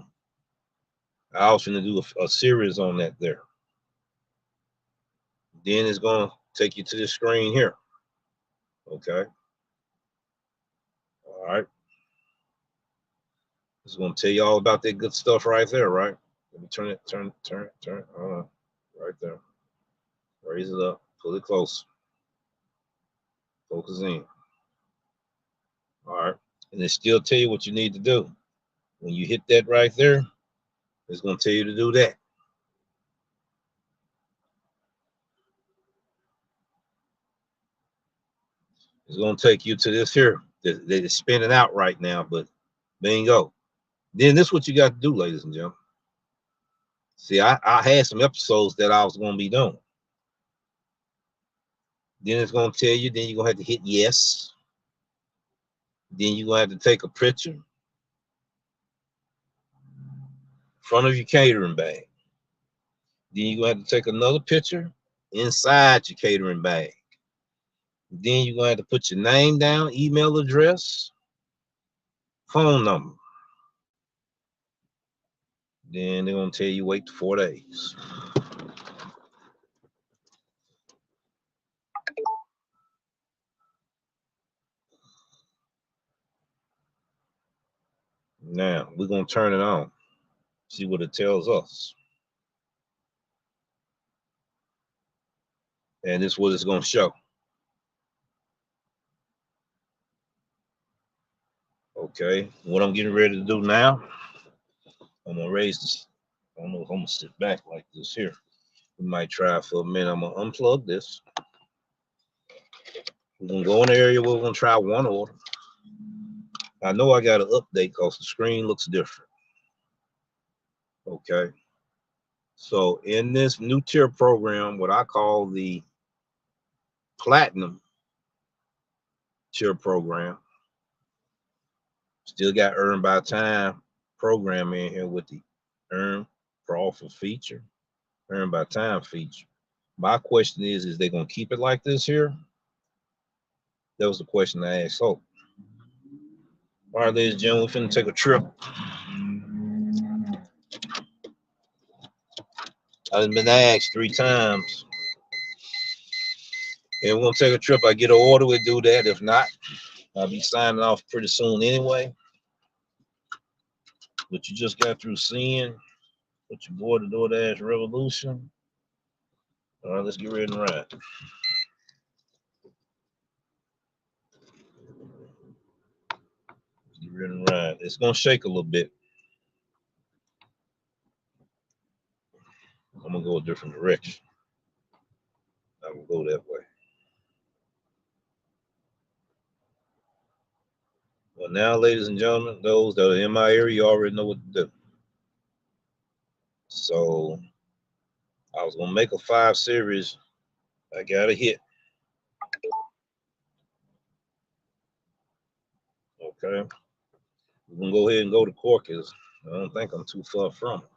I was going to do a series on that there. Then it's going to take you to the screen here. Okay. All right. It's going to tell you all about that good stuff right there, right? Let me turn it. Right there. Raise it up. Pull it close. Focus in. All right. And it still tell you what you need to do. When you hit that right there, it's going to tell you to do that. It's going to take you to this here. They're spinning out right now, but bingo. Then this is what you got to do, ladies and gentlemen. See, I had some episodes that I was going to be doing. Then it's gonna tell you, then you're gonna have to hit yes. Then you're gonna have to take a picture in front of your catering bag. Then you're gonna have to take another picture inside your catering bag. Then you're gonna have to put your name down, email address, phone number. Then they're gonna tell you wait 4 days. Now we're gonna turn it on, see what it tells us. And this is what it's gonna show. Okay, what I'm getting ready to do now, I'm gonna raise this. I don't know if I'm gonna sit back like this here. We might try for a minute. I'm gonna unplug this. We're gonna go in the area where we're gonna try one order. I know I got to update because the screen looks different. Okay, so in this new tier program, what I call the platinum tier program, still got earn by time program in here with the earn per offer feature, earn by time feature. My question is they gonna keep it like this here? That was the question I asked. So, all right, ladies and gentlemen, we're finna take a trip. I've been asked 3 times. And we're gonna take a trip. I get an order, we do that. If not, I'll be signing off pretty soon anyway. But you just got through seeing what your boy the Doordash Revolution. All right, let's get ready and ride. Let's get ready and ride. It's gonna shake a little bit. I'm gonna go a different direction. I will go that way. Well, now, ladies and gentlemen, those that are in my area, you already know what to do. So I was gonna make a 5 series. I got a hit. Okay. We're gonna go ahead and go to Corkers. I don't think I'm too far from it.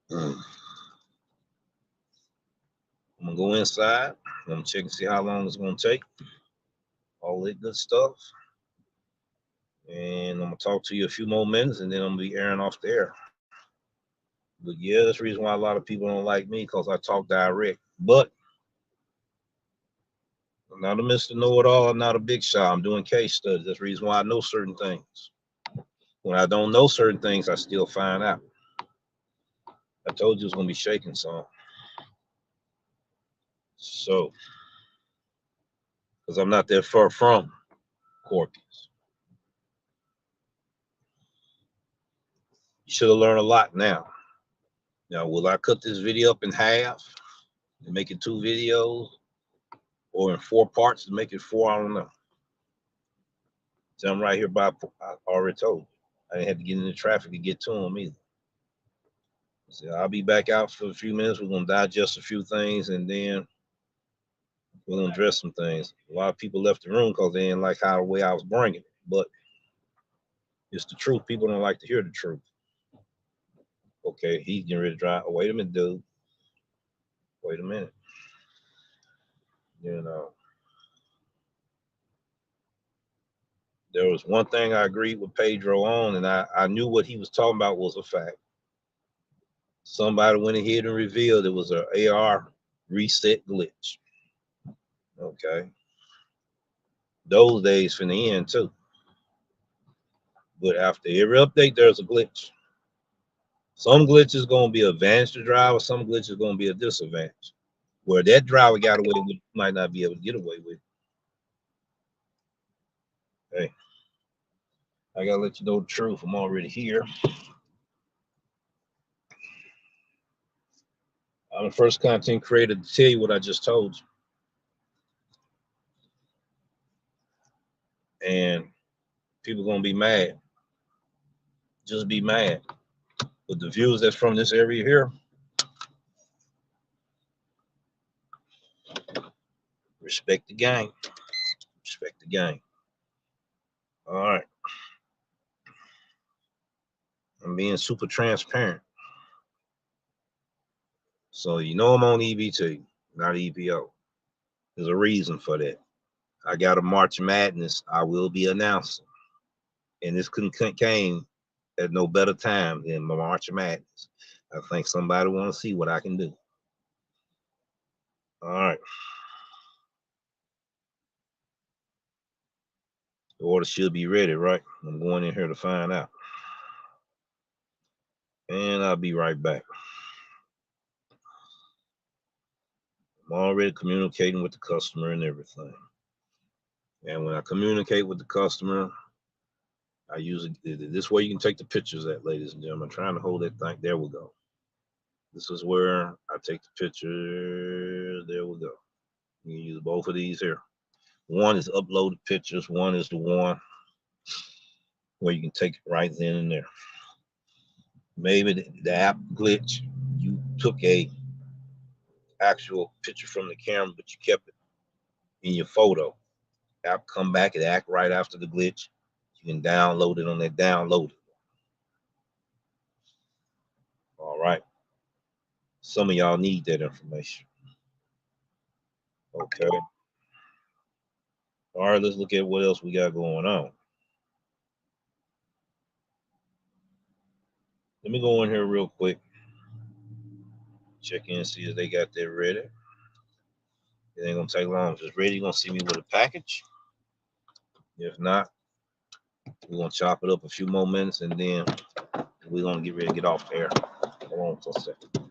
I'm gonna go inside. I'm gonna check and see how long it's gonna take. All that good stuff. And I'm gonna talk to you a few more minutes, and then I'm gonna be airing off the air. But yeah, that's the reason why a lot of people don't like me, because I talk direct. But I'm not a Mr. Know-it-all. I'm not a big shot. I'm doing case studies. That's the reason why I know certain things. When I don't know certain things, I still find out. I told you it's gonna be shaking some. So, because I'm not that far from Corky's. You should have learned a lot now. Now, will I cut this video up in half and make it 2 videos, or in 4 parts to make it 4? I don't know. So I'm right here by, I already told you. I didn't have to get into traffic to get to them either. So I'll be back out for a few minutes. We're gonna digest a few things, and then we're gonna address some things. A lot of people left the room because they didn't like how the way I was bringing it, but it's the truth. People don't like to hear the truth. Okay, he's getting ready to drive. Oh, wait a minute, dude. Wait a minute. You know, there was one thing I agreed with Pedro on, and I knew what he was talking about was a fact. Somebody went ahead and revealed it was an AR reset glitch. Okay. Those days finna end too. But after every update, there's a glitch. Some glitches gonna be advantage to driver, some glitches gonna be a disadvantage. Where that driver got away with, might not be able to get away with. Hey, I gotta let you know the truth. I'm already here. I'm the first content creator to tell you what I just told you. And people gonna be mad. Just be mad. But the views that's from this area here, Respect the game. Respect the game. All right. I'm being super transparent. So you know I'm on EBT, not EPO. There's a reason for that. I got a March Madness I will be announcing. And this came at no better time than my March Madness. I think somebody want to see what I can do. All right. The order should be ready, right? I'm going in here to find out. And I'll be right back. I'm already communicating with the customer and everything. And when I communicate with the customer, I use it this way. You can take the pictures at, ladies and gentlemen. I'm trying to hold that thing. There we go. This is where I take the picture. There we go. You can use both of these here. One is uploaded pictures. One is the one where you can take it right then and there. Maybe the app glitch. You took a actual picture from the camera, but you kept it in your photo. App come back, it act right after the glitch. You can download it on that download. All right. Some of y'all need that information. Okay. All right, let's look at what else we got going on. Let me go in here real quick. Check in, see if they got that ready. It ain't gonna take long. If it's ready, you're gonna see me with a package. If not, we're gonna chop it up a few more minutes and then we're gonna get ready to get off air. Hold on for a second.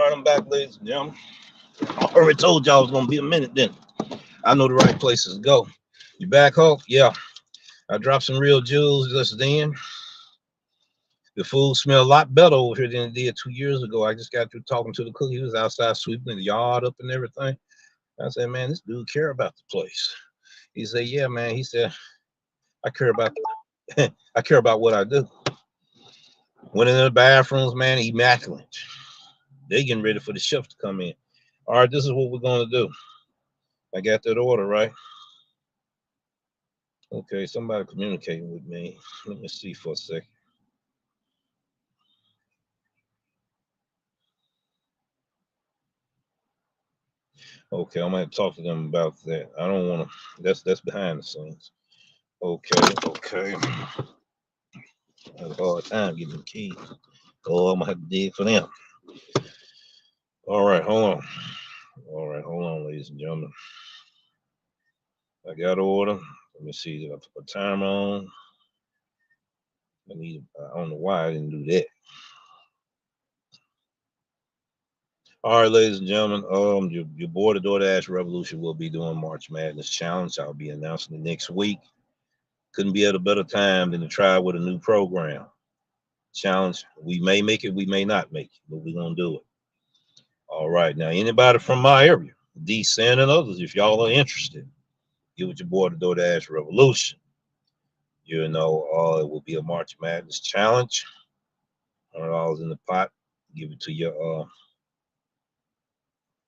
right, I'm back, ladies and gentlemen. I already told y'all it was gonna be a minute then. I know the right places to go. You back, Hulk? Yeah. I dropped some real jewels just then. The food smelled a lot better over here than it did 2 years ago. I just got through talking to the cook. He was outside sweeping the yard up and everything. I said, man, this dude care about the place. He said, yeah, man. He said, I care about I care about what I do. Went in the bathrooms, man, immaculate. They getting ready for the chef to come in. All right, this is what we're gonna do. I got that order, right? Okay, somebody communicating with me. Let me see for a second. Okay, I'm gonna have to talk to them about that. I don't want to. That's behind the scenes. Okay, okay. I have a hard time getting the keys. Oh, I'm gonna have to dig for them. All right, hold on. All right, hold on, ladies and gentlemen. I got an order. Let me see. Did I put a timer on? I don't know why I didn't do that. All right, ladies and gentlemen. Your board of Doordash Revolution will be doing March Madness Challenge. I'll be announcing it next week. Couldn't be at a better time than to try with a new program. Challenge. We may make it, we may not make it, but we're gonna do it. All right. Now, anybody from my area, DC and others, if y'all are interested, get with your board of Doordash Revolution. You know, it will be a March Madness Challenge. $100 in the pot. Give it to your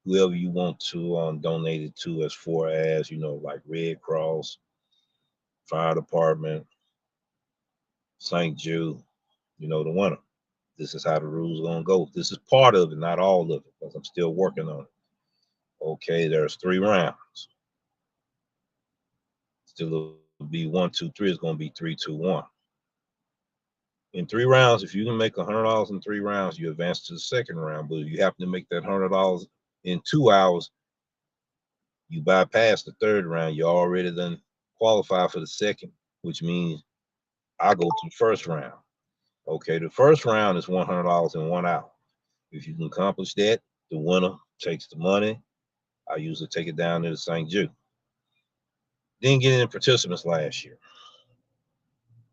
whoever you want to donate it to, as far as, you know, like Red Cross, Fire Department, St. Jude, you know, the winner. This is how the rules are gonna go. This is part of it, not all of it, because I'm still working on it. Okay, there's 3 rounds. Still be 1, 2, 3. It's gonna be 3, 2, 1. In 3 rounds, if you can make $100 in 3 rounds, you advance to the second round. But if you happen to make that $100 in 2 hours, you bypass the third round. You already then qualify for the second, which means I go to the first round. Okay, the first round is $100 in 1 hour. If you can accomplish that, the winner takes the money. I usually take it down to the St. Jude. Didn't get any participants last year.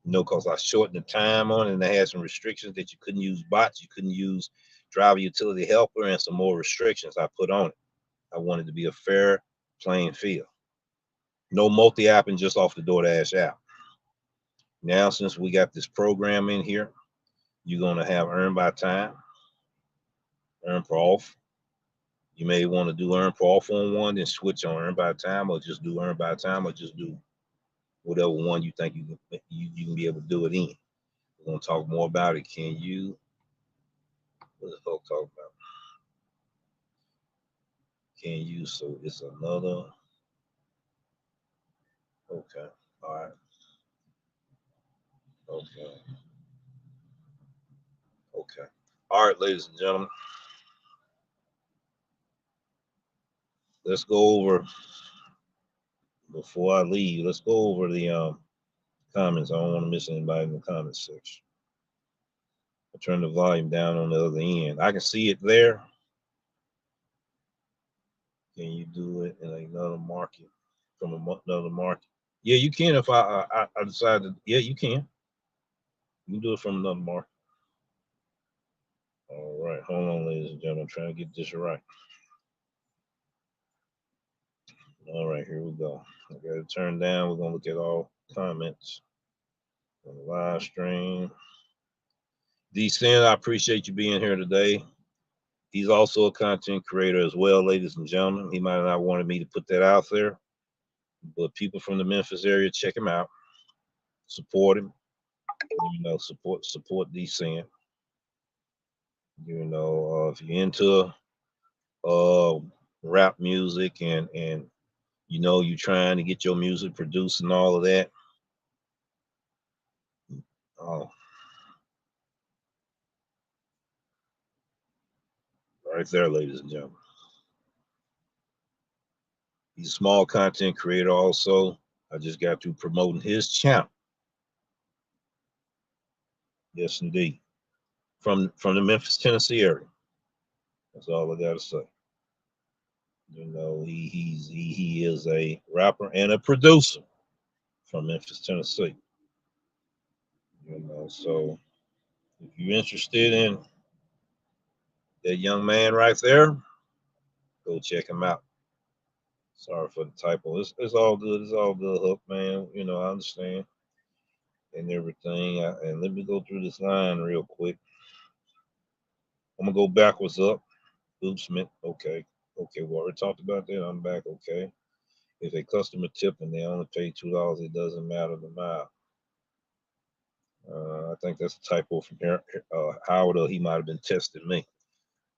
No, because I shortened the time on it, and they had some restrictions that you couldn't use bots, you couldn't use driver utility helper, and some more restrictions I put on it. I wanted to be a fair playing field. No multi-apping just off the DoorDash app. Now, since we got this program in here, you're going to have earn by time, earn per off. You may want to do earn per off on one, then switch on earn by time, or just do earn by time, or just do whatever one you think you can be able to do it in. We're going to talk more about it. Can you? What the fuck talk about? Can you? So it's another. Okay. All right. Okay. Okay. All right, ladies and gentlemen. Let's go over, before I leave, let's go over the comments. I don't want to miss anybody in the comments section. I turn the volume down on the other end. I can see it there. Can you do it in another market, from another market? Yeah, you can. If I decide to, yeah, you can. You can do it from another market. All right, hold on, ladies and gentlemen. I'm trying to get this right. All right, here we go. I got it turned down. We're gonna look at all comments on the live stream. Decent, I appreciate you being here today. He's also a content creator as well, ladies and gentlemen. He might not have wanted me to put that out there, but people from the Memphis area, check him out, support him. You know, support Decent. You know, if you're into rap music, and you know you're trying to get your music produced and all of that, right there, ladies and gentlemen. He's a small content creator also. I just got through promoting his channel. Yes, indeed. From the Memphis, Tennessee area. That's all I gotta say. You know, he is a rapper and a producer from Memphis, Tennessee. You know, so if you're interested in that young man right there, go check him out. Sorry for the typo. It's all good. It's all good, Hook, man. You know, I understand and everything. And let me go through this line real quick. I'm gonna go backwards up. Oops, Smith. Okay. Okay, we already talked about that. I'm back. Okay. If a customer tip and they only pay $2, it doesn't matter the mile. I think that's a typo from here. Howard, or he might have been testing me.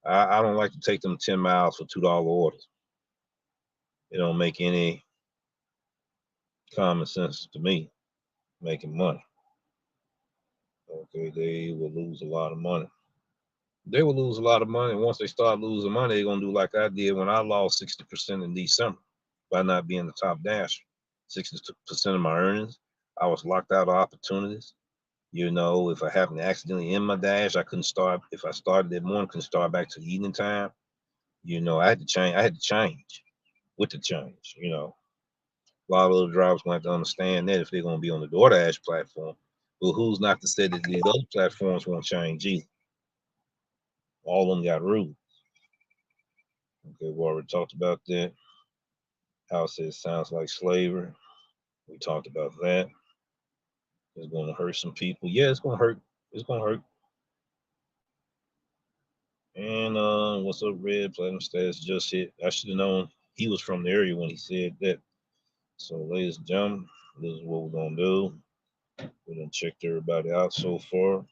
I don't like to take them 10 miles for $2 orders. It don't make any common sense to me making money. Okay, they will lose a lot of money. They will lose a lot of money. And once they start losing money, they're gonna do like I did when I lost 60% in December by not being the top dasher. 60% of my earnings, I was locked out of opportunities. You know, if I happened to accidentally end my dash, I couldn't start. If I started that morning, couldn't start back to the evening time. You know, I had to change. I had to change with the change. You know, a lot of little drivers going to have to understand that if they're going to be on the Doordash platform. But who's not to say that the other platforms won't change either? All of them got rules. Okay, we already talked about that. How it says sounds like slavery. We talked about that. It's going to hurt some people. Yeah, it's going to hurt. It's going to hurt. And what's up, Red? Platinum status just hit. I should have known he was from the area when he said that. So, ladies and gentlemen, this is what we're gonna do. We done checked everybody out so far.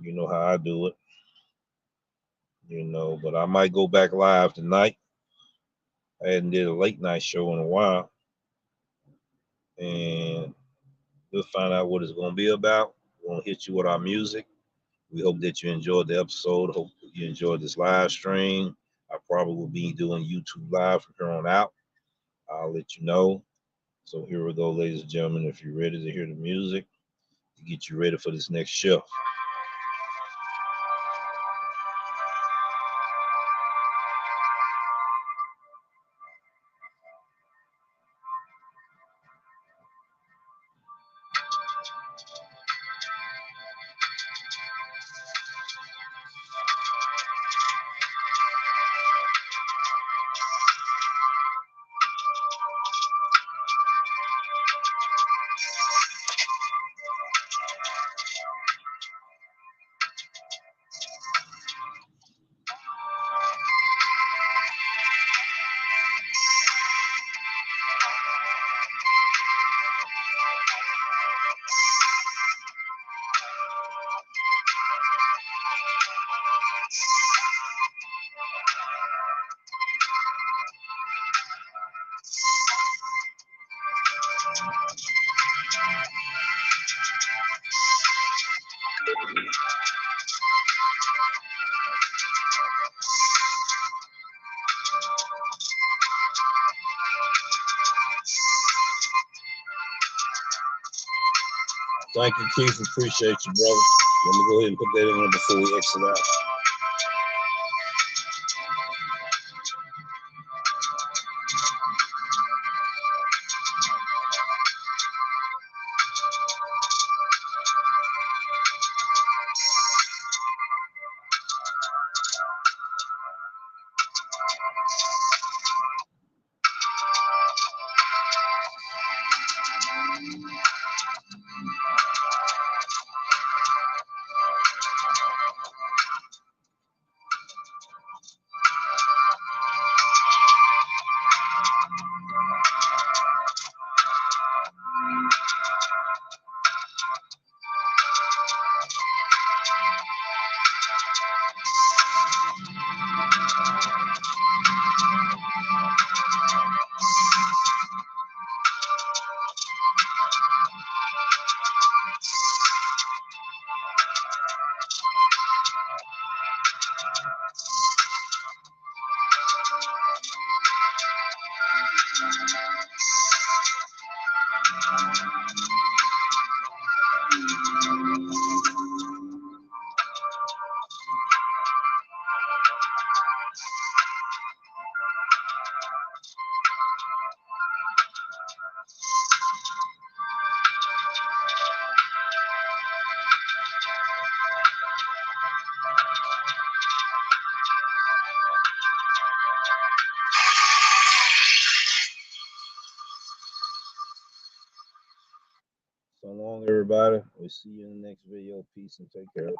You know how I do it. You know, but I might go back live tonight. I hadn't did a late night show in a while, and we'll find out what it's gonna be about. We're gonna hit you with our music. We hope that you enjoyed the episode. Hope you enjoyed this live stream. I probably will be doing YouTube live from here on out. I'll let you know. So here we go, ladies and gentlemen. If you're ready to hear the music, to get you ready for this next shift. Thank you, Keith. Appreciate you, brother. Let me go ahead and put that in there before we exit out. So long, everybody. We'll see you in the next video. Peace and take care.